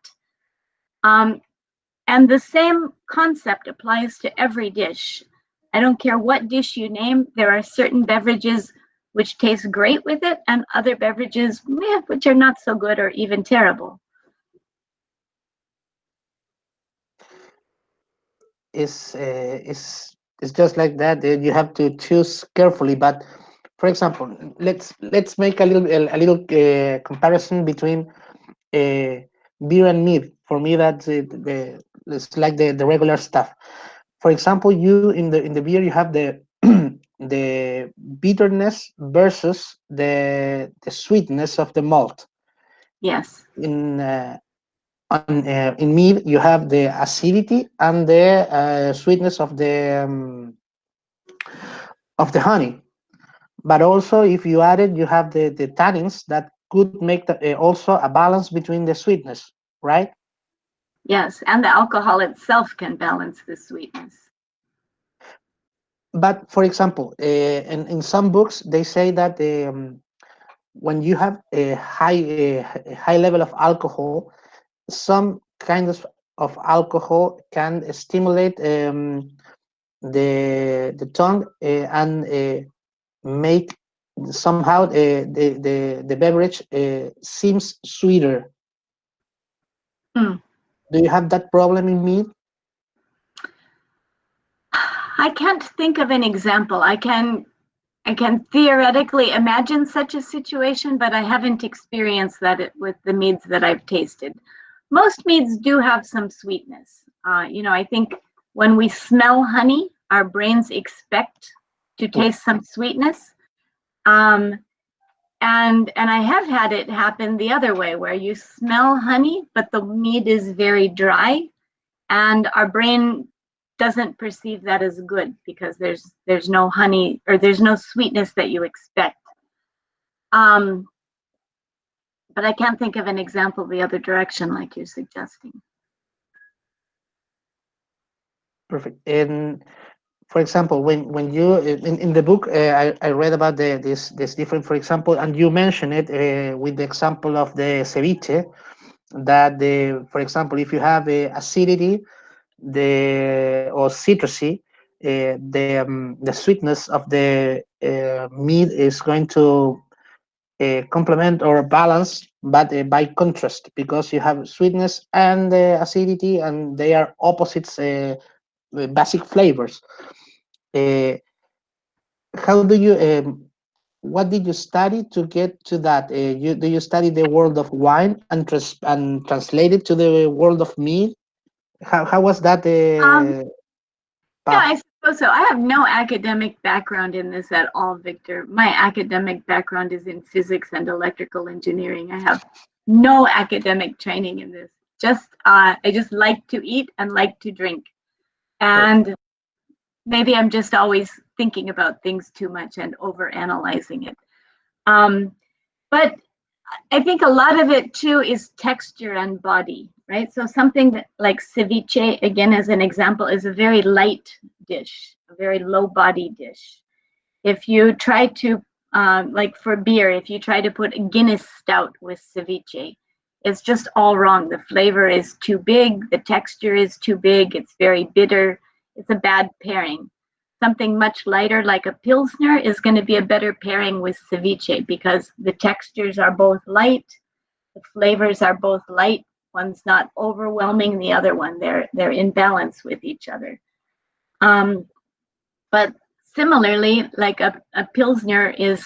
And the same concept applies to every dish. I don't care what dish you name, there are certain beverages which taste great with it, and other beverages which are not so good or even terrible. It's just like that. You have to choose carefully. But for example, let's make a little comparison between beer and meat. For me, that's it's like the regular stuff. For example, you in the beer you have the the bitterness versus the sweetness of the malt. Yes. In mead you have the acidity and the sweetness of the honey, but also if you add it you have the tannins that could make also a balance between the sweetness, right? Yes, and the alcohol itself can balance the sweetness. But for example, in some books they say that when you have a high level of alcohol, some kinds of alcohol can stimulate the tongue and make somehow the beverage seems sweeter. Do you have that problem in mead? I can't think of an example. I can theoretically imagine such a situation, but I haven't experienced that with the meads that I've tasted. Most meads do have some sweetness. I think when we smell honey, our brains expect to taste some sweetness. And I have had it happen the other way, where you smell honey, but the mead is very dry, and our brain doesn't perceive that as good because there's no honey, or there's no sweetness that you expect. But I can't think of an example the other direction like you're suggesting. Perfect. And for example, when you in the book I read about this different, for example, and you mentioned it with the example of the ceviche, that for example, if you have acidity or citrusy, the sweetness of the meat is going to complement or balance, but by contrast, because you have sweetness and acidity, and they are opposites, basic flavors. How do you what did you study to get to that? Do you study the world of wine and translate it to the world of meat? How was that? Yeah, I suppose so. I have no academic background in this at all, Victor. My academic background is in physics and electrical engineering. I have no academic training in this. I just like to eat and like to drink. And maybe I'm just always thinking about things too much and overanalyzing it. But I think a lot of it too is texture and body, right? So something that, like ceviche, again, as an example, is a very light dish, a very low body dish. If you try to Like for beer, if you try to put a Guinness stout with ceviche, it's just all wrong. The flavor is too big, the texture is too big, it's very bitter. It's a bad pairing. Something much lighter like a Pilsner is going to be a better pairing with ceviche because the textures are both light, the flavors are both light. One's not overwhelming the other one. They're in balance with each other. But similarly, like a Pilsner is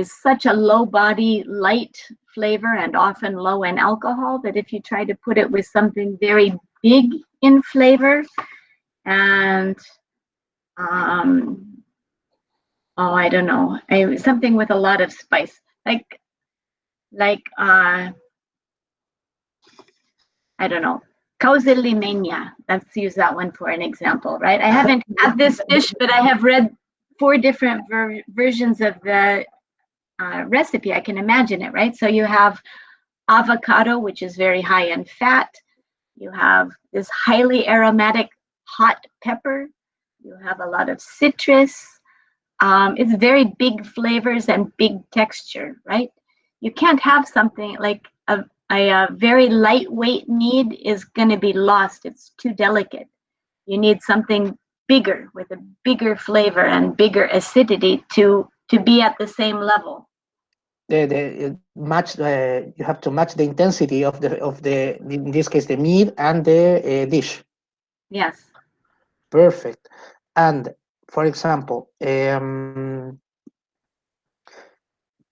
such a low body, light flavor and often low in alcohol that if you try to put it with something very big in flavor and I don't know, something with a lot of spice, like I don't know, causa limeña. Let's use that one for an example, right? I haven't had this dish, but I have read 4 different versions of the recipe. I can imagine it, right? So you have avocado, which is very high in fat. You have this highly aromatic hot pepper. You have a lot of citrus. It's very big flavors and big texture, right? You can't have something like a very lightweight mead is going to be lost. It's too delicate. You need something bigger with a bigger flavor and bigger acidity to be at the same level. You have to match the intensity of the in this case the meat and the dish. Yes. Perfect. And for example,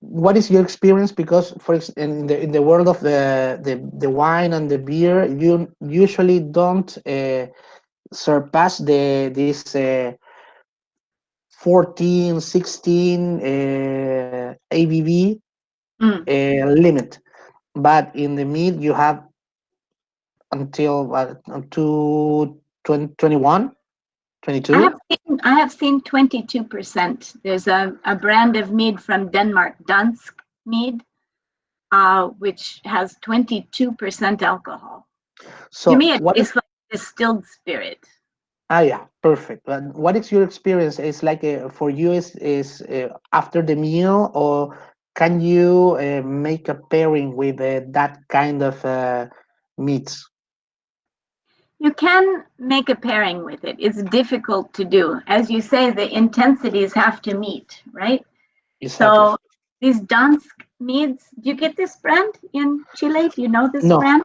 what is your experience? Because in the world of the wine and the beer, you usually don't surpass this 14, 16 ABV limit. But in the meat, you have until to 21, 22. I have seen 22%. There's a brand of mead from Denmark, Dansk mead, which has 22% alcohol. So to me, it tastes like distilled spirit. Yeah, perfect. But what is your experience? Is like for you is after the meal, or can you make a pairing with that kind of meats? You can make a pairing with it. It's difficult to do. As you say, the intensities have to meet, right? Exactly. So these Dansk meads, do you get this brand in Chile? Do you know this No. brand?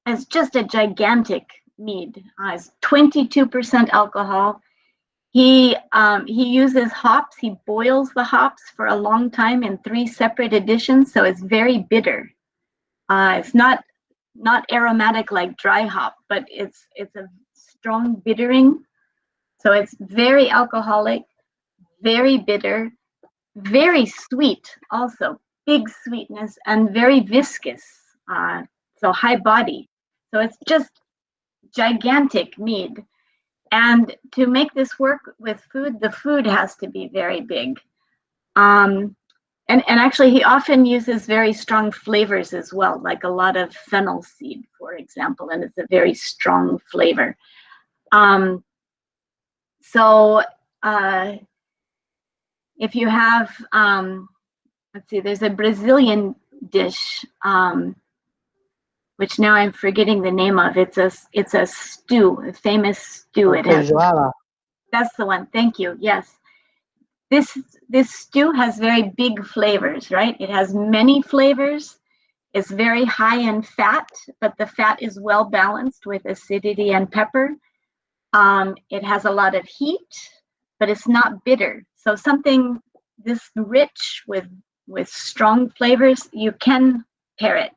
It's just a gigantic mead. It's 22% alcohol. He uses hops. He boils the hops for a long time in 3 separate editions, so it's very bitter. It's not aromatic like dry hop, but it's a strong bittering. So it's very alcoholic, very bitter, very sweet also, big sweetness, and very viscous. So high body. So it's just gigantic mead. And to make this work with food, the food has to be very big. And actually, he often uses very strong flavors as well, like a lot of fennel seed, for example, and it's a very strong flavor. If you have, let's see, there's a Brazilian dish, which now I'm forgetting the name of. It's a stew, a famous stew. It has, that's the one. Thank you. Yes. This stew has very big flavors, right? It has many flavors. It's very high in fat, but the fat is well balanced with acidity and pepper. It has a lot of heat, but it's not bitter. So something this rich with strong flavors, you can pair it.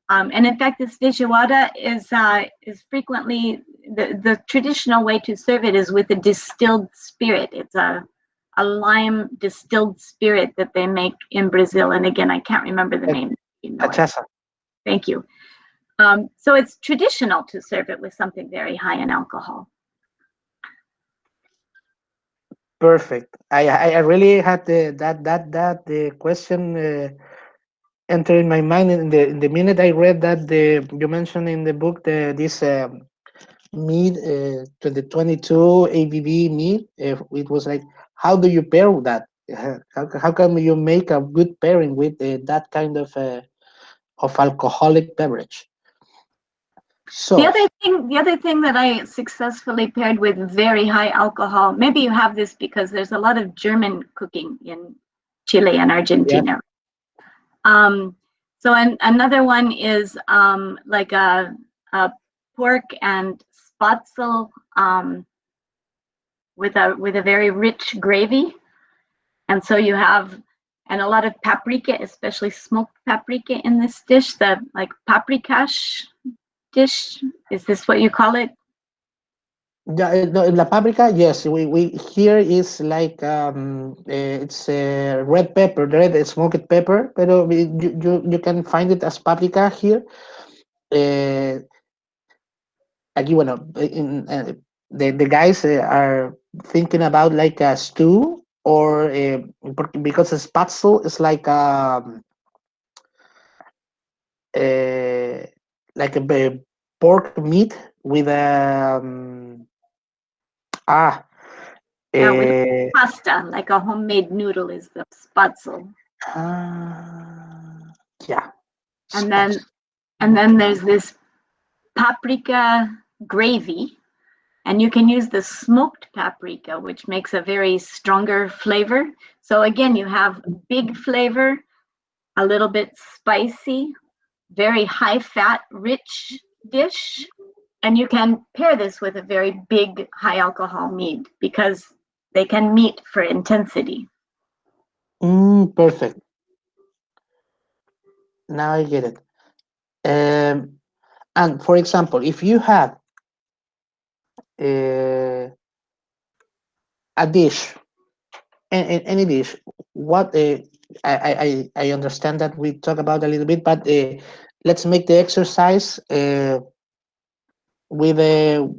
And in fact, this feijoada is frequently the traditional way to serve it is with a distilled spirit. It's a lime distilled spirit that they make in Brazil. And again, I can't remember the name. You know it. Thank you. So it's traditional to serve it with something very high in alcohol. Perfect. I really had the question enter in my mind in the minute I read that you mentioned in the book this mead to the 22 ABV mead. It was like how do you pair with that? How can you make a good pairing with that kind of alcoholic beverage? So the other thing that I successfully paired with very high alcohol, maybe you have this because there's a lot of German cooking in Chile and Argentina. Yeah. So another one is like a pork and spatzel with a very rich gravy, and so you have a lot of paprika, especially smoked paprika in this dish. The like paprikash dish, is this what you call it? Yeah, no, in la paprika, yes. We here is like it's red pepper, red smoked pepper, but you can find it as paprika here. Aquí, bueno, the guys are thinking about like a stew or because a spatzel is like a pork meat with with pasta, like a homemade noodle is the spatzel. Yeah. And then there's this paprika gravy, and you can use the smoked paprika, which makes a very stronger flavor. So again, you have big flavor, a little bit spicy, very high fat, rich dish. And you can pair this with a very big high alcohol mead because they can meet for intensity. Perfect. Now I get it. And for example, if you have a dish, any dish, what I understand that we talk about a little bit, but let's make the exercise with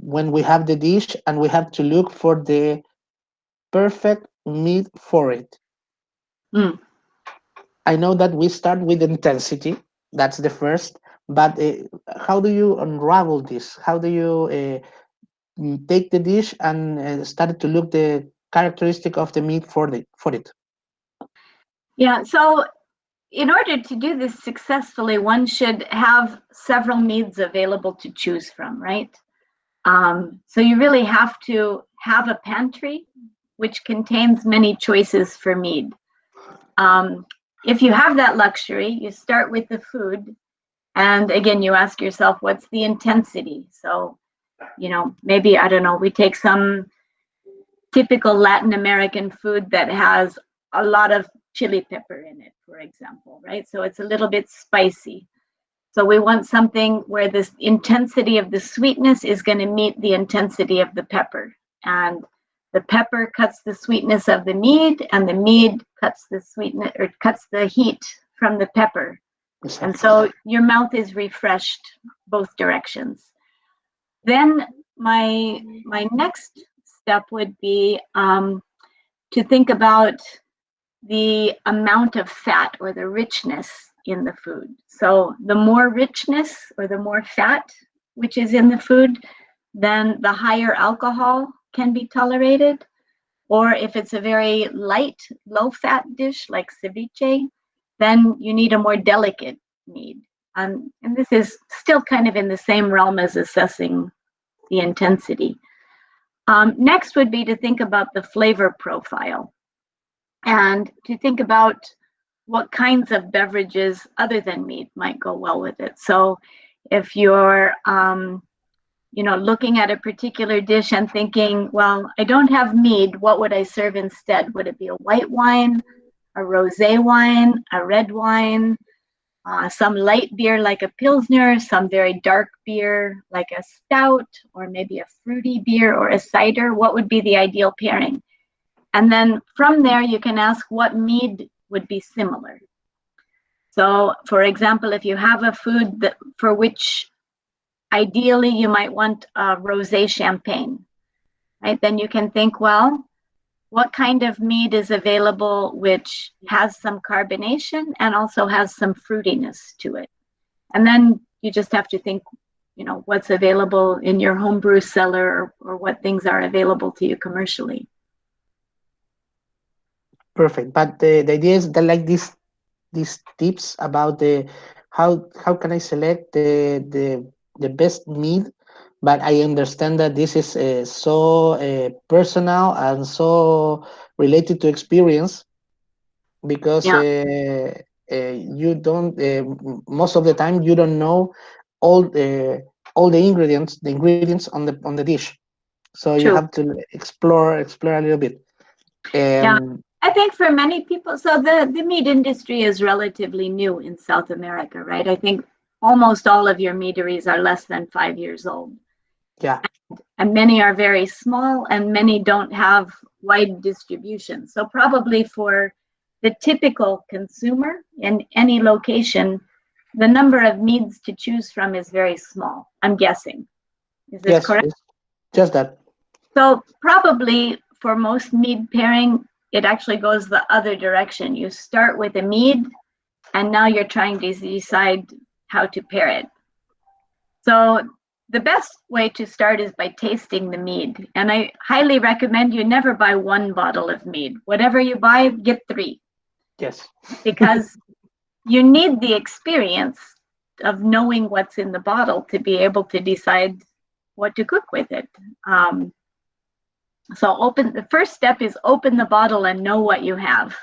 when we have the dish and we have to look for the perfect meat for it. I know that we start with intensity. That's the first. But how do you unravel this? How do you take the dish and start to look the characteristic of the meat for it? Yeah. So in order to do this successfully, one should have several meads available to choose from, right? So you really have to have a pantry which contains many choices for mead. If you have that luxury, you start with the food. And again, you ask yourself, what's the intensity? So, maybe, I don't know, we take some typical Latin American food that has a lot of chili pepper in it, for example, right? So it's a little bit spicy. So we want something where this intensity of the sweetness is going to meet the intensity of the pepper. And the pepper cuts the sweetness of the mead, and the mead cuts the sweetness or cuts the heat from the pepper. And so your mouth is refreshed both directions. Then my next step would be to think about the amount of fat or the richness in the food. So the more richness or the more fat which is in the food, then the higher alcohol can be tolerated. Or if it's a very light, low-fat dish like ceviche, then you need a more delicate mead. And this is still kind of in the same realm as assessing the intensity. Next would be to think about the flavor profile and to think about what kinds of beverages other than mead might go well with it. So if you're looking at a particular dish and thinking, well, I don't have mead, what would I serve instead? Would it be a white wine, a rosé wine, a red wine, some light beer like a Pilsner, some very dark beer like a stout, or maybe a fruity beer or a cider? What would be the ideal pairing? And then from there, you can ask what mead would be similar. So, for example, if you have a food for which ideally you might want a rosé champagne, right? Then you can think, well, what kind of mead is available which has some carbonation and also has some fruitiness to it? And then you just have to think, what's available in your homebrew cellar or what things are available to you commercially. Perfect. But the idea is that like these tips about the how can I select the best meat, but I understand that this is so personal and so related to experience because you don't most of the time you don't know all the all the ingredients on the dish, so you True. have to explore a little bit. Yeah. I think for many people, so the meat industry is relatively new in South America, right? I think almost all of your meaderies are less than 5 years old. Yeah. And many are very small and many don't have wide distribution. So probably for the typical consumer in any location, the number of meats to choose from is very small, I'm guessing. Is this Yes, correct? it's just that. So probably for most mead pairing, it actually goes the other direction. You start with a mead, and now you're trying to decide how to pair it. So the best way to start is by tasting the mead. And I highly recommend you never buy one bottle of mead. Whatever you buy, get 3. Yes. Because you need the experience of knowing what's in the bottle to be able to decide what to cook with it. So the first step is open the bottle and know what you have.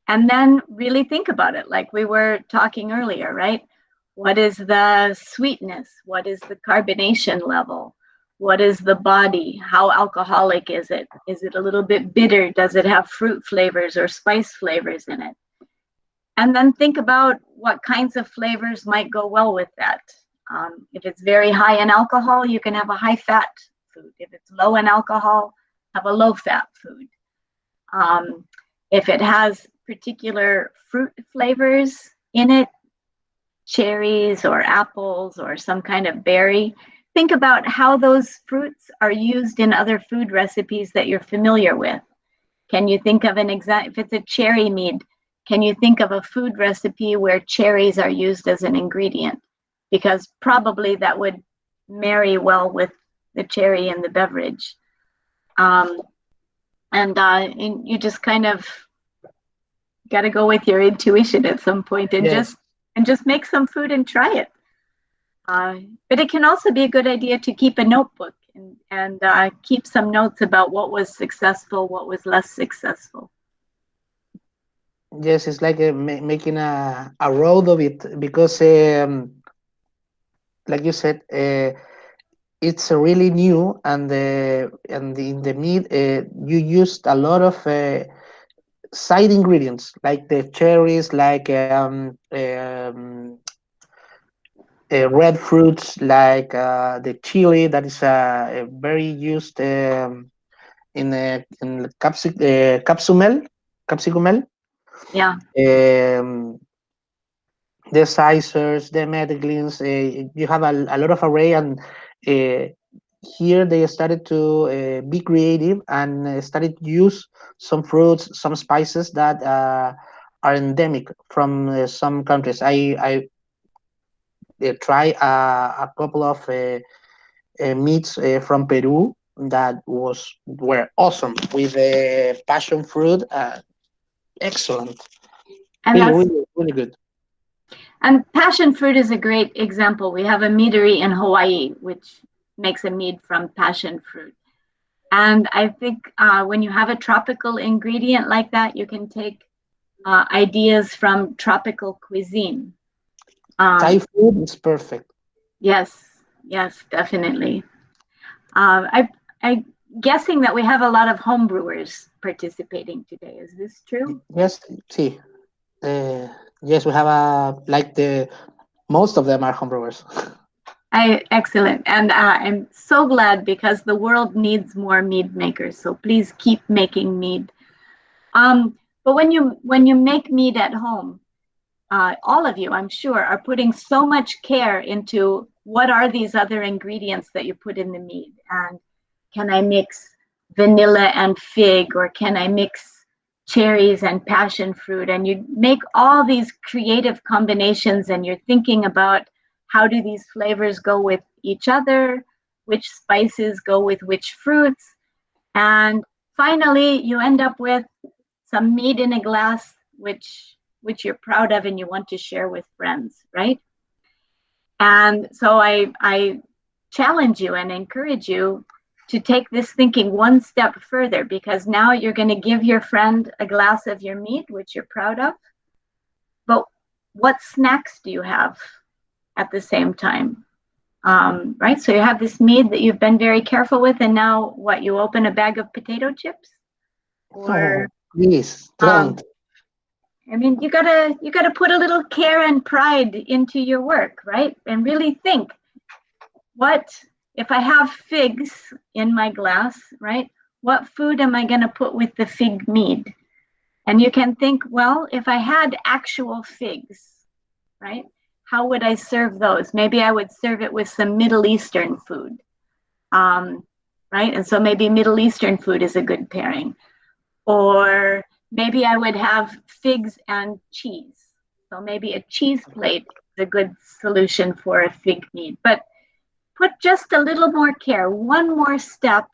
And then really think about it, like we were talking earlier, right? What is the sweetness? What is the carbonation level? What is the body? How alcoholic is it? Is it a little bit bitter? Does it have fruit flavors or spice flavors in it? And then think about what kinds of flavors might go well with that. If it's very high in alcohol, you can have a high fat food. If it's low in alcohol, have a low fat food. If it has particular fruit flavors in it, cherries or apples or some kind of berry, think about how those fruits are used in other food recipes that you're familiar with. Can you think of an if it's a cherry mead, can you think of a food recipe where cherries are used as an ingredient? Because probably that would marry well with the cherry in the beverage. And you just kind of got to go with your intuition at some point and just make some food and try it. But it can also be a good idea to keep a notebook and keep some notes about what was successful, what was less successful. Yes, it's like making a road of it because, like you said, it's really new, and in the meat, you used a lot of side ingredients like the cherries, like red fruits, like the chili that is very used in capsicumel. Yeah. The sizers, the metaglins, you have a lot of array, and here they started to be creative and started to use some fruits, some spices that are endemic from some countries. I try a couple of meats from Peru that were awesome with passion fruit. Excellent, And really good. And passion fruit is a great example. We have a meadery in Hawaii, which makes a mead from passion fruit. And I think when you have a tropical ingredient like that, you can take ideas from tropical cuisine. Thai food is perfect. Yes, definitely. I'm guessing that we have a lot of home brewers participating today. Is this true? Yes, see. Yes, we have most of them are homebrewers. Excellent. And I'm so glad because the world needs more mead makers. So please keep making mead. But when you make mead at home, all of you, I'm sure, are putting so much care into what are these other ingredients that you put in the mead. And can I mix vanilla and fig, or can I mix cherries and passion fruit? And you make all these creative combinations, and you're thinking about how do these flavors go with each other, which spices go with which fruits, and finally you end up with some mead in a glass, which you're proud of and you want to share with friends, right? And so I challenge you and encourage you to take this thinking one step further, because now you're going to give your friend a glass of your mead, which you're proud of. But what snacks do you have at the same time? Right? So you have this mead that you've been very careful with, and now what? You open a bag of potato chips? Or please don't. I mean, you gotta put a little care and pride into your work, right? And really think, what if I have figs in my glass, right? What food am I gonna put with the fig mead? And you can think, well, if I had actual figs, right? How would I serve those? Maybe I would serve it with some Middle Eastern food, right? And so maybe Middle Eastern food is a good pairing. Or maybe I would have figs and cheese. So maybe a cheese plate is a good solution for a fig mead. But put just a little more care, one more step,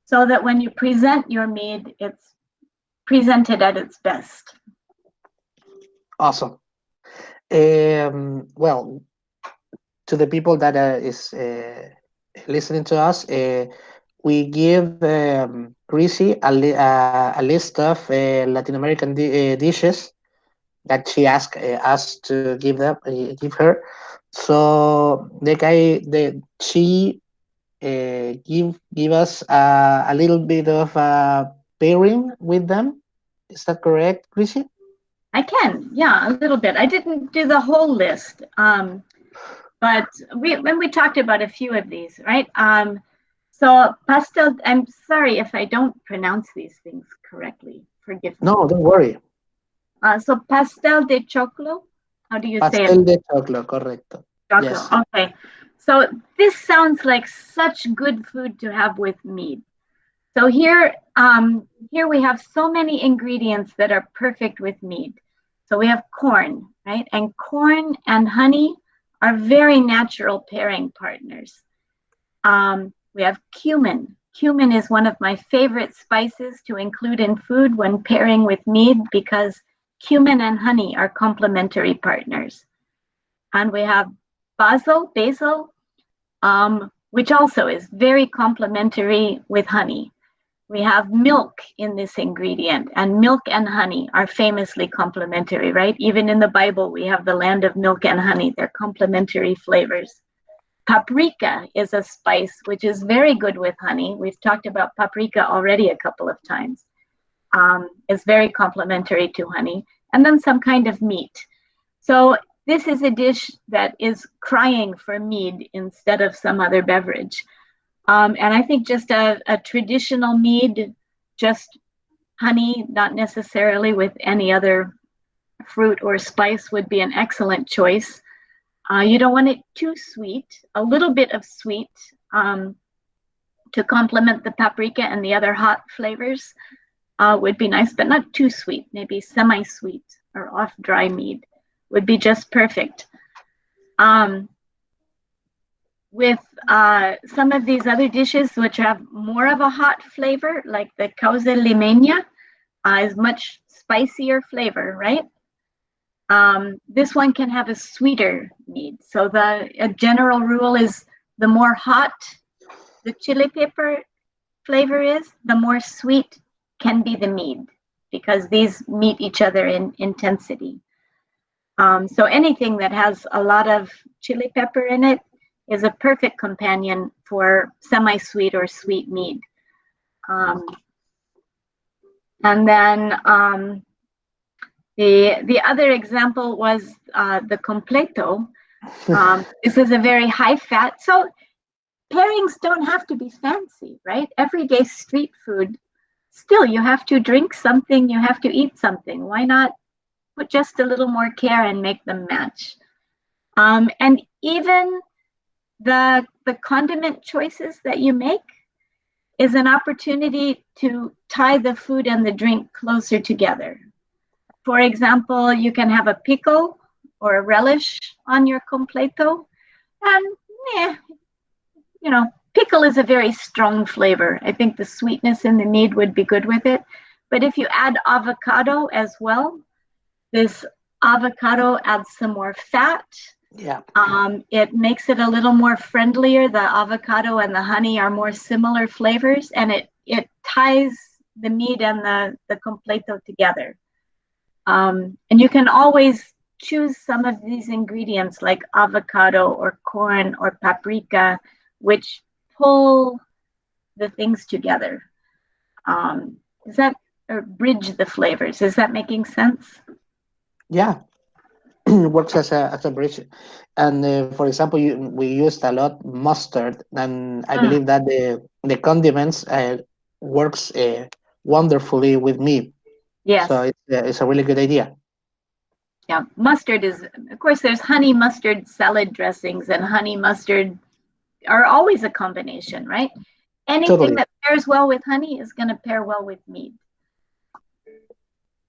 so that when you present your mead, it's presented at its best. Awesome. Well, to the people that is listening to us, we give Chrissie a list of Latin American dishes that she asked us to give her. So she give us a little bit of pairing with them. Is that correct, Chrissie? I can, yeah, a little bit. I didn't do the whole list, but when we talked about a few of these, right? So pastel, I'm sorry if I don't pronounce these things correctly. Forgive me. No, don't worry. So pastel de choclo, how do you say it? Pastel de choclo, correcto. Choclo, yes. Okay. So this sounds like such good food to have with mead. So here we have so many ingredients that are perfect with mead. So we have corn, right? And corn and honey are very natural pairing partners. We have cumin. Cumin is one of my favorite spices to include in food when pairing with mead, because cumin and honey are complementary partners. And we have basil, which also is very complementary with honey. We have milk in this ingredient, and milk and honey are famously complementary, right? Even in the Bible, we have the land of milk and honey. They're complementary flavors. Paprika is a spice which is very good with honey. We've talked about paprika already a couple of times. It's very complementary to honey. And then some kind of meat. So this is a dish that is crying for mead instead of some other beverage. And I think just a traditional mead, just honey, not necessarily with any other fruit or spice, would be an excellent choice. You don't want it too sweet. A little bit of sweet to complement the paprika and the other hot flavors would be nice, but not too sweet. Maybe semi-sweet or off dry mead would be just perfect. With some of these other dishes which have more of a hot flavor, like the causa limeña, is much spicier flavor, right? This one can have a sweeter mead. So a general rule is the more hot the chili pepper flavor is, the more sweet can be the mead, because these meet each other in intensity. So anything that has a lot of chili pepper in it is a perfect companion for semi-sweet or sweet mead. And then the other example was the completo. This is a very high fat. So pairings don't have to be fancy, right? Everyday street food, still you have to drink something, you have to eat something. Why not put just a little more care and make them match? And even the condiment choices that you make is an opportunity to tie the food and the drink closer together. For example, you can have a pickle or a relish on your completo, and pickle is a very strong flavor. I think the sweetness in the mead would be good with it, But if you add avocado as well, this avocado adds some more fat. Yeah. It makes it a little more friendlier. The avocado and the honey are more similar flavors, and it ties the meat and the completo together. And you can always choose some of these ingredients like avocado or corn or paprika, which pull the things together. Is that, or bridge the flavors? Is that making sense? Yeah. Works as a bridge. And for example, we used a lot mustard, and I believe that the condiments works wonderfully with meat. Yes. So it's a really good idea. Yeah, mustard is, of course, there's honey mustard salad dressings, and honey mustard are always a combination, right? Anything Totally. that pairs well with honey is going to pair well with meat.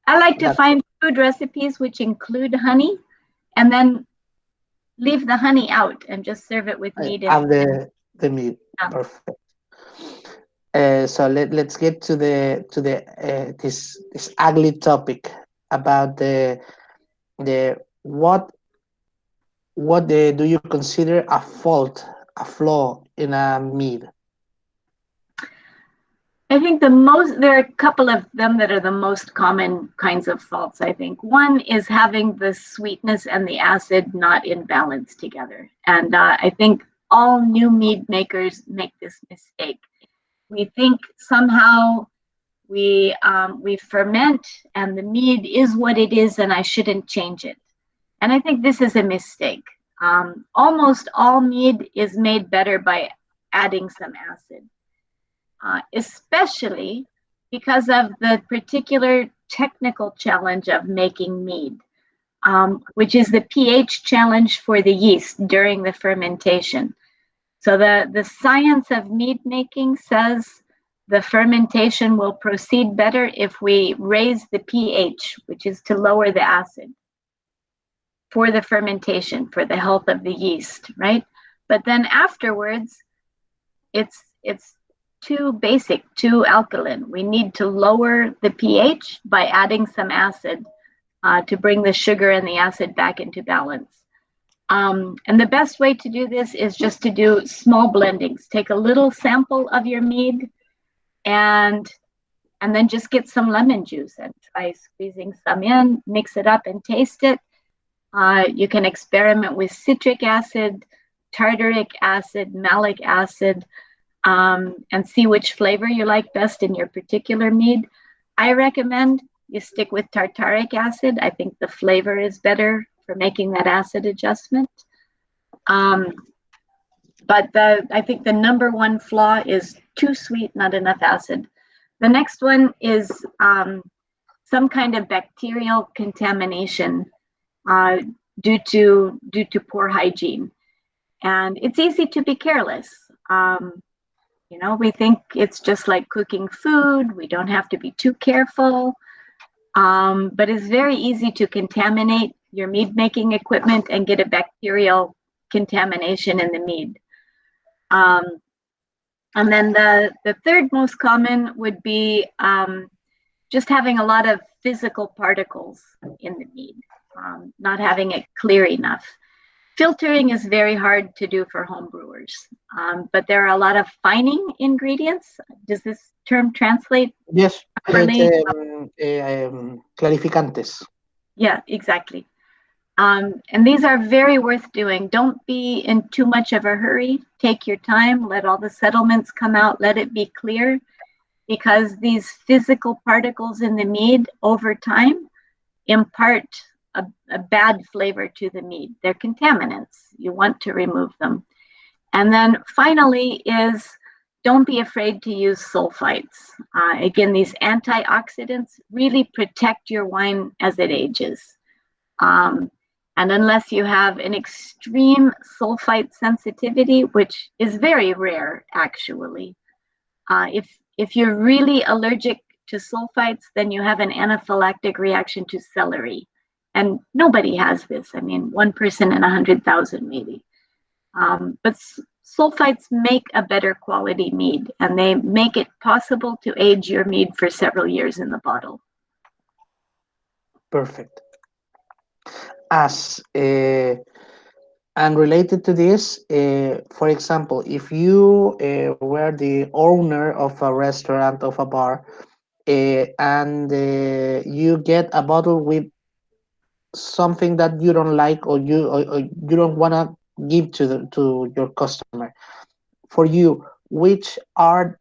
I like to find food recipes which include honey and then leave the honey out and just serve it with meat. Have the meat. Yeah. Perfect. So let's get to this ugly topic about the what do you consider a flaw in a meat? I think there are a couple of them that are the most common kinds of faults, I think. One is having the sweetness and the acid not in balance together. And I think all new mead makers make this mistake. We think somehow we ferment and the mead is what it is and I shouldn't change it. And I think this is a mistake. Almost all mead is made better by adding some acid. Especially because of the particular technical challenge of making mead, which is the pH challenge for the yeast during the fermentation. So the science of mead making says the fermentation will proceed better if we raise the pH, which is to lower the acid for the fermentation, for the health of the yeast, right? But then afterwards, it's too basic, too alkaline. We need to lower the pH by adding some acid to bring the sugar and the acid back into balance. And the best way to do this is just to do small blendings. Take a little sample of your mead and then just get some lemon juice and try squeezing some in, mix it up and taste it. You can experiment with citric acid, tartaric acid, malic acid, and see which flavor you like best in your particular mead. I recommend you stick with tartaric acid. I think the flavor is better for making that acid adjustment. But I think the number one flaw is too sweet, not enough acid. The next one is some kind of bacterial contamination due to poor hygiene. And it's easy to be careless. You know, we think it's just like cooking food. We don't have to be too careful. But it's very easy to contaminate your mead making equipment and get a bacterial contamination in the mead. And then the third most common would be just having a lot of physical particles in the mead, not having it clear enough. Filtering is very hard to do for home brewers, but there are a lot of fining ingredients. Does this term translate? Yes, properly? clarificantes. Yeah, exactly. And these are very worth doing. Don't be in too much of a hurry. Take your time, let all the settlements come out, let it be clear, because these physical particles in the mead over time impart a bad flavor to the mead. They're contaminants. You want to remove them. And then finally is don't be afraid to use sulfites. Again, these antioxidants really protect your wine as it ages. And unless you have an extreme sulfite sensitivity, which is very rare actually, if you're really allergic to sulfites, then you have an anaphylactic reaction to celery. And nobody has this. I mean, one person in 100,000 maybe. But sulfites make a better quality mead, and they make it possible to age your mead for several years in the bottle. Perfect. And related to this, for example, if you were the owner of a restaurant, of a bar, and you get a bottle with something that you don't like, or you don't want to give to your customer, for you, which are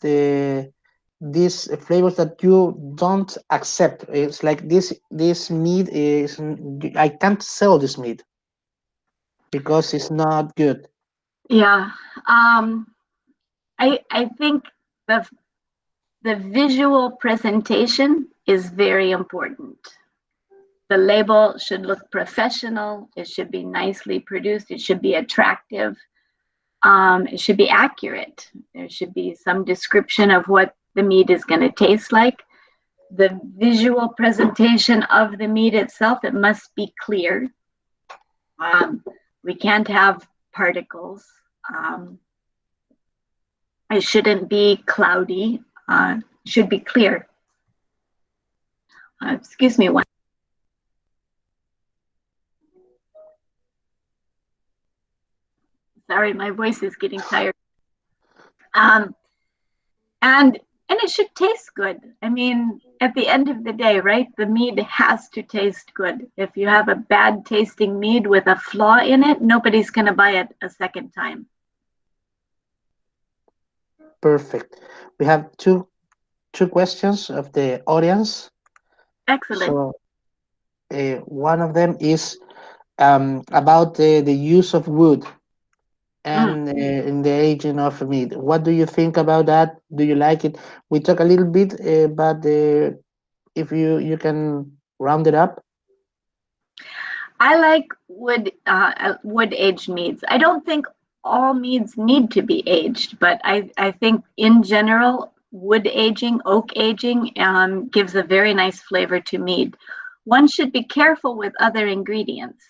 these flavors that you don't accept? It's like this meat is, I can't sell this meat because it's not good. Yeah, I think the visual presentation is very important. The label should look professional. It should be nicely produced. It should be attractive. It should be accurate. There should be some description of what the meat is going to taste like. The visual presentation of the meat itself, it must be clear. We can't have particles. It shouldn't be cloudy. It should be clear. Excuse me one. Sorry, my voice is getting tired. And it should taste good. I mean, at the end of the day, right, the mead has to taste good. If you have a bad tasting mead with a flaw in it, nobody's going to buy it a second time. Perfect. We have two questions of the audience. Excellent. So one of them is about the use of wood and in the aging of meat. What do you think about that? Do you like it? We talk a little bit, but if you can round it up. I like wood aged meads. I don't think all meads need to be aged, but I think in general, wood aging, oak aging gives a very nice flavor to mead. One should be careful with other ingredients.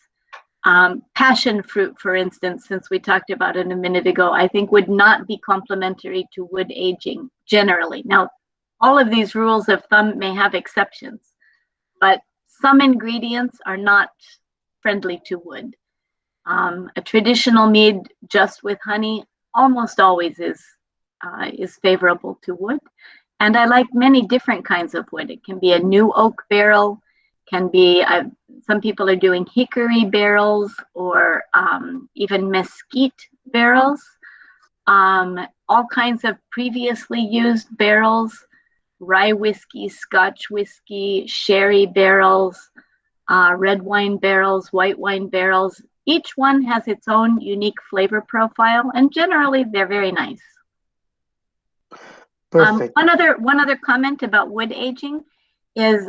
Passion fruit, for instance, since we talked about it a minute ago, I think would not be complementary to wood aging generally. Now, all of these rules of thumb may have exceptions, but some ingredients are not friendly to wood. A traditional mead just with honey almost always is favorable to wood. And I like many different kinds of wood. It can be a new oak barrel, can be, some people are doing hickory barrels, or even mesquite barrels. All kinds of previously used barrels, rye whiskey, Scotch whiskey, sherry barrels, red wine barrels, white wine barrels. Each one has its own unique flavor profile, and generally they're very nice. Perfect. One other comment about wood aging is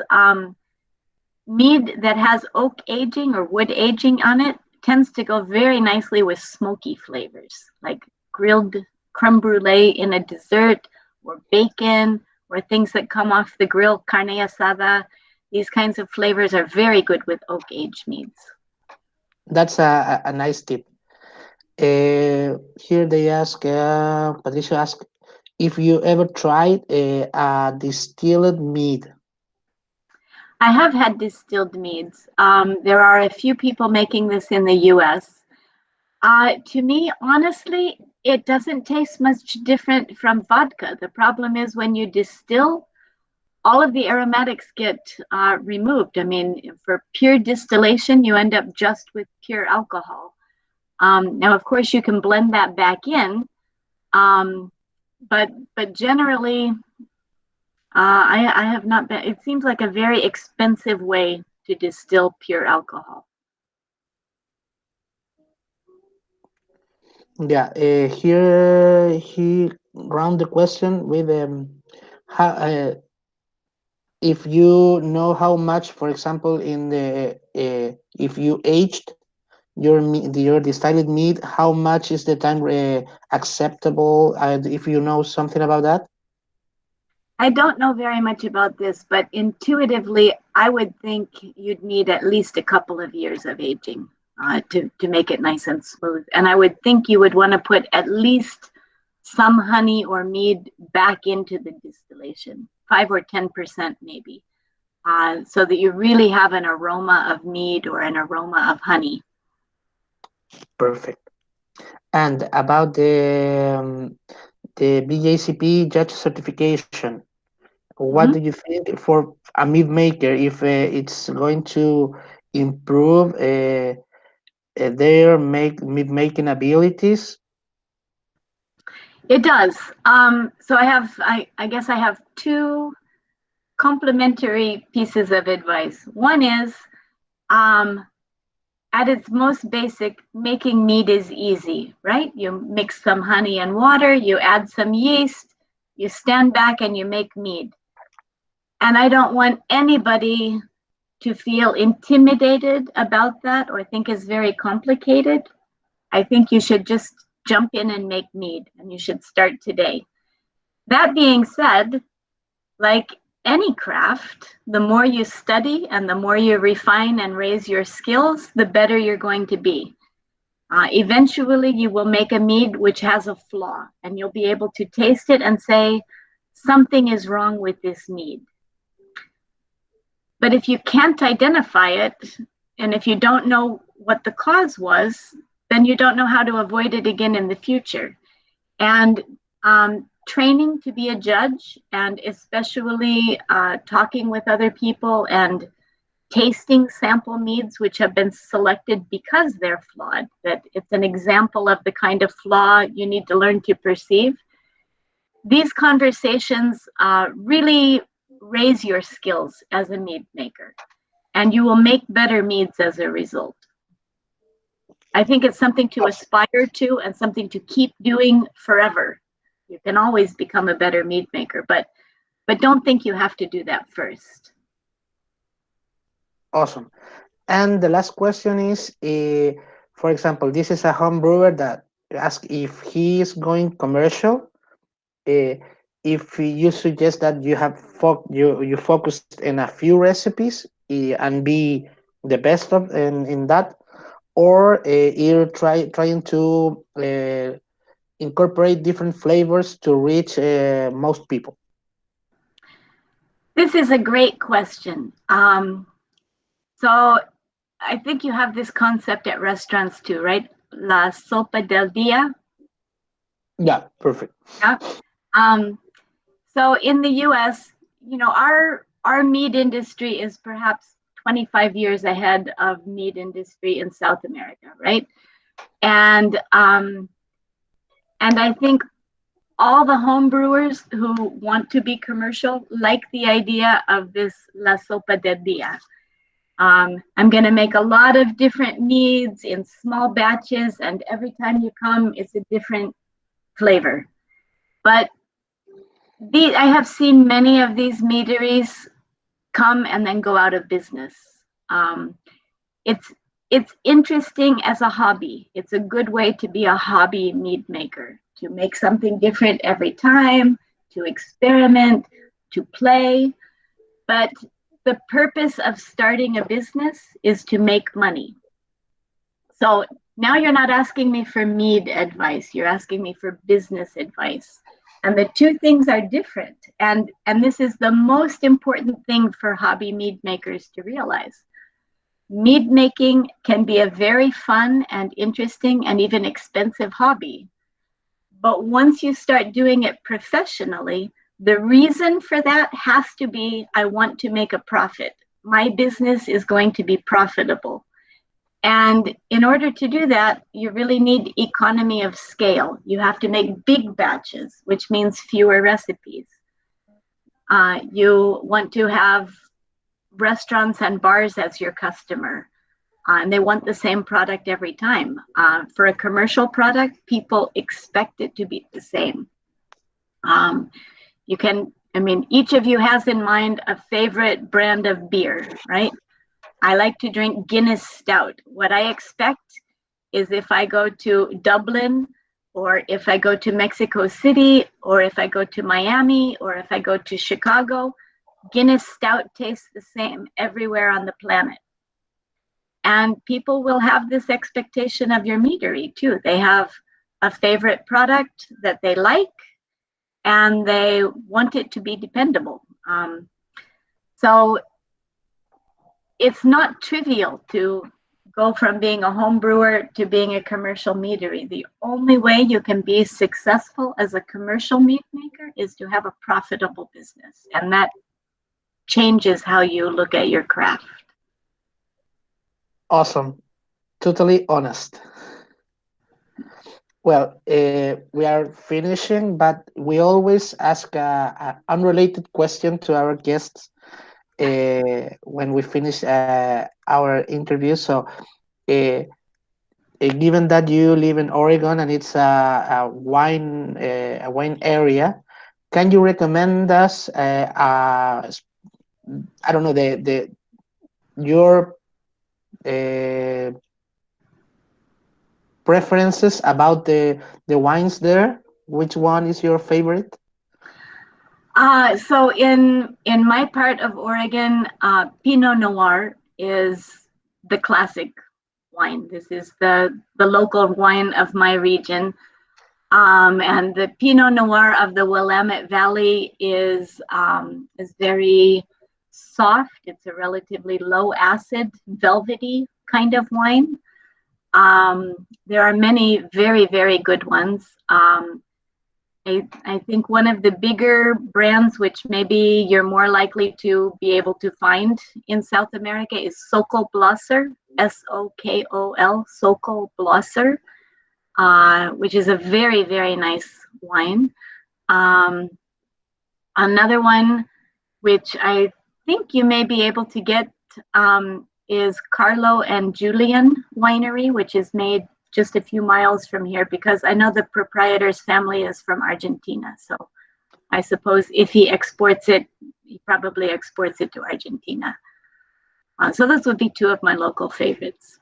mead that has oak aging or wood aging on it tends to go very nicely with smoky flavors, like grilled creme brulee in a dessert, or bacon, or things that come off the grill, carne asada. These kinds of flavors are very good with oak aged meads. That's a nice tip. Here they ask, Patricia asked, if you ever tried a distilled mead. I have had distilled meads. There are a few people making this in the US. To me, honestly, it doesn't taste much different from vodka. The problem is when you distill, all of the aromatics get removed. I mean, for pure distillation, you end up just with pure alcohol. Now, of course, you can blend that back in, but generally, I have not been. It seems like a very expensive way to distill pure alcohol. Yeah, here he round the question with how, if you know how much, for example, in the if you aged your distilled meat, how much is the time acceptable? If you know something about that. I don't know very much about this, but intuitively, I would think you'd need at least a couple of years of aging. to make it nice and smooth. And I would think you would want to put at least some honey or mead back into the distillation, 5 or 10% maybe, so that you really have an aroma of mead or an aroma of honey. Perfect. And about the BJCP judge certification, what do you think for a mead maker, if it's going to improve their mead making abilities? It does. So I guess I have two complementary pieces of advice. One is, at its most basic, making mead is easy, right? You mix some honey and water, you add some yeast, you stand back and you make mead. And I don't want anybody to feel intimidated about that or think it's very complicated. I think you should just jump in and make mead, and you should start today. That being said, like any craft, the more you study and the more you refine and raise your skills, the better you're going to be. Eventually, you will make a mead which has a flaw, and you'll be able to taste it and say, something is wrong with this mead. But if you can't identify it, and if you don't know what the cause was, then you don't know how to avoid it again in the future. And training to be a judge, and especially talking with other people and tasting sample meads which have been selected because they're flawed, that it's an example of the kind of flaw you need to learn to perceive. These conversations really raise your skills as a mead maker, and you will make better meads as a result. I think it's something to aspire to and something to keep doing forever. You can always become a better mead maker, but don't think you have to do that first. Awesome. And the last question is, for example, this is a home brewer that asks if he is going commercial. If you suggest that you have you focused in a few recipes and be the best of in that, or you're trying to incorporate different flavors to reach most people? This is a great question. So I think you have this concept at restaurants too, right? La sopa del día. Yeah, perfect. Yeah. So in the US, you know, our meat industry is perhaps 25 years ahead of meat industry in South America, right? And I think all the home brewers who want to be commercial like the idea of this La Sopa del Día. I'm going to make a lot of different meads in small batches, and every time you come, it's a different flavor. But I have seen many of these meaderies come and then go out of business. It's interesting as a hobby. It's a good way to be a hobby mead maker, to make something different every time, to experiment, to play. But the purpose of starting a business is to make money. So now you're not asking me for mead advice, you're asking me for business advice. And the two things are different. And this is the most important thing for hobby mead makers to realize. Mead making can be a very fun and interesting and even expensive hobby. But once you start doing it professionally, the reason for that has to be, I want to make a profit. My business is going to be profitable. And in order to do that, you really need economy of scale. You have to make big batches, which means fewer recipes. You want to have restaurants and bars as your customer, and they want the same product every time. For a commercial product, people expect it to be the same. Each of you has in mind a favorite brand of beer, right? I like to drink Guinness Stout. What I expect is if I go to Dublin, or if I go to Mexico City, or if I go to Miami, or if I go to Chicago, Guinness Stout tastes the same everywhere on the planet. And people will have this expectation of your meadery too. They have a favorite product that they like, and they want it to be dependable. So it's not trivial to go from being a home brewer to being a commercial meadery. The only way you can be successful as a commercial mead maker is to have a profitable business. And that changes how you look at your craft. Awesome. Totally honest. Well, we are finishing, but we always ask an unrelated question to our guests when we finish our interview. So, given that you live in Oregon and it's a wine area, can you recommend us? I don't know your preferences about the wines there. Which one is your favorite? So in my part of Oregon, Pinot Noir is the classic wine. This is the local wine of my region. And the Pinot Noir of the Willamette Valley is very soft. It's a relatively low acid, velvety kind of wine. There are many very, very good ones. I think one of the bigger brands, which maybe you're more likely to be able to find in South America, is Sokol Blosser, Sokol, Sokol Blosser, which is a very, very nice wine. Another one, which I think you may be able to get, is Carlo and Julian Winery, which is made just a few miles from here, because I know the proprietor's family is from Argentina. So I suppose if he exports it, he probably exports it to Argentina. So those would be two of my local favorites.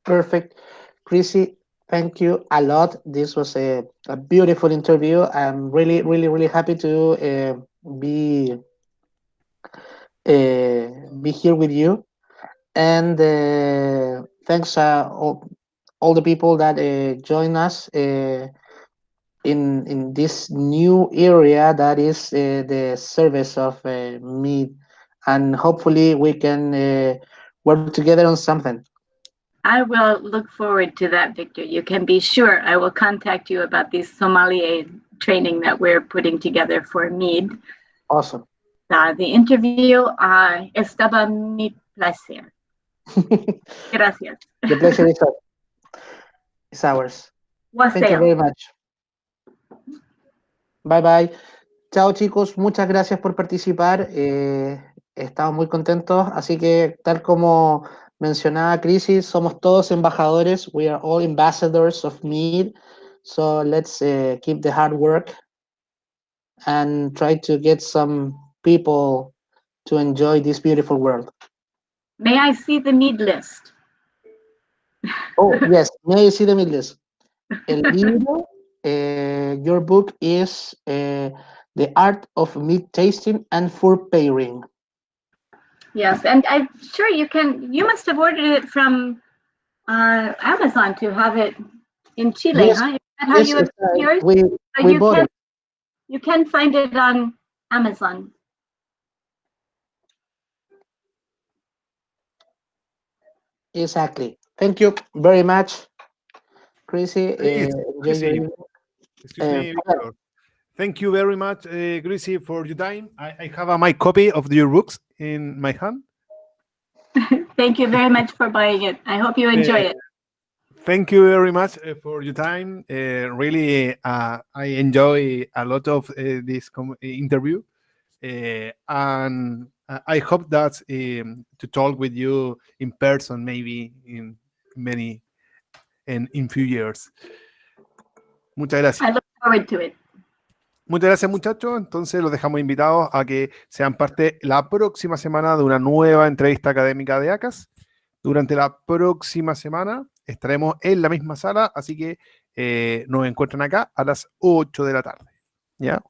Perfect. Chrissie, thank you a lot. This was a beautiful interview. I'm really, really, really happy to be here with you. And thanks all the people that join us in this new area that is the service of meat, and hopefully we can work together on something. I will look forward to that, Victor. You can be sure I will contact you about this sommelier training that we're putting together for mead. Awesome. The interview estaba mi placer. Gracias. The pleasure is ours. Thank you very much. Bye bye. Chao chicos, muchas gracias por participar. Estamos muy contentos. Así que tal como mencionaba Chrissie, somos todos embajadores. We are all ambassadors of mead. So let's keep the hard work and try to get some people to enjoy this beautiful world. May I see the mead list? Oh, yes. May I see the mead list? El libro, your book is The Art of Mead Tasting and Food Pairing. Yes, and I'm sure you must have ordered it from Amazon to have it in Chile, yes, huh? Is that how you yours? We bought it. You can find it on Amazon. Exactly. Thank you very much, Chrissie. Excuse me, Victor. Thank you very much, Chrissie, for your time. I have my copy of your books in my hand. Thank you very much for buying it. I hope you enjoy it. Thank you very much for your time. Really, I enjoy a lot of this interview. And I hope that to talk with you in person, maybe in few years. Muchas gracias. I look forward to it. Muchas gracias, muchachos. Entonces los dejamos invitados a que sean parte la próxima semana de una nueva entrevista académica de ACAS. Durante la próxima semana estaremos en la misma sala, así que nos encuentran acá a las 8 de la tarde. ¿Ya?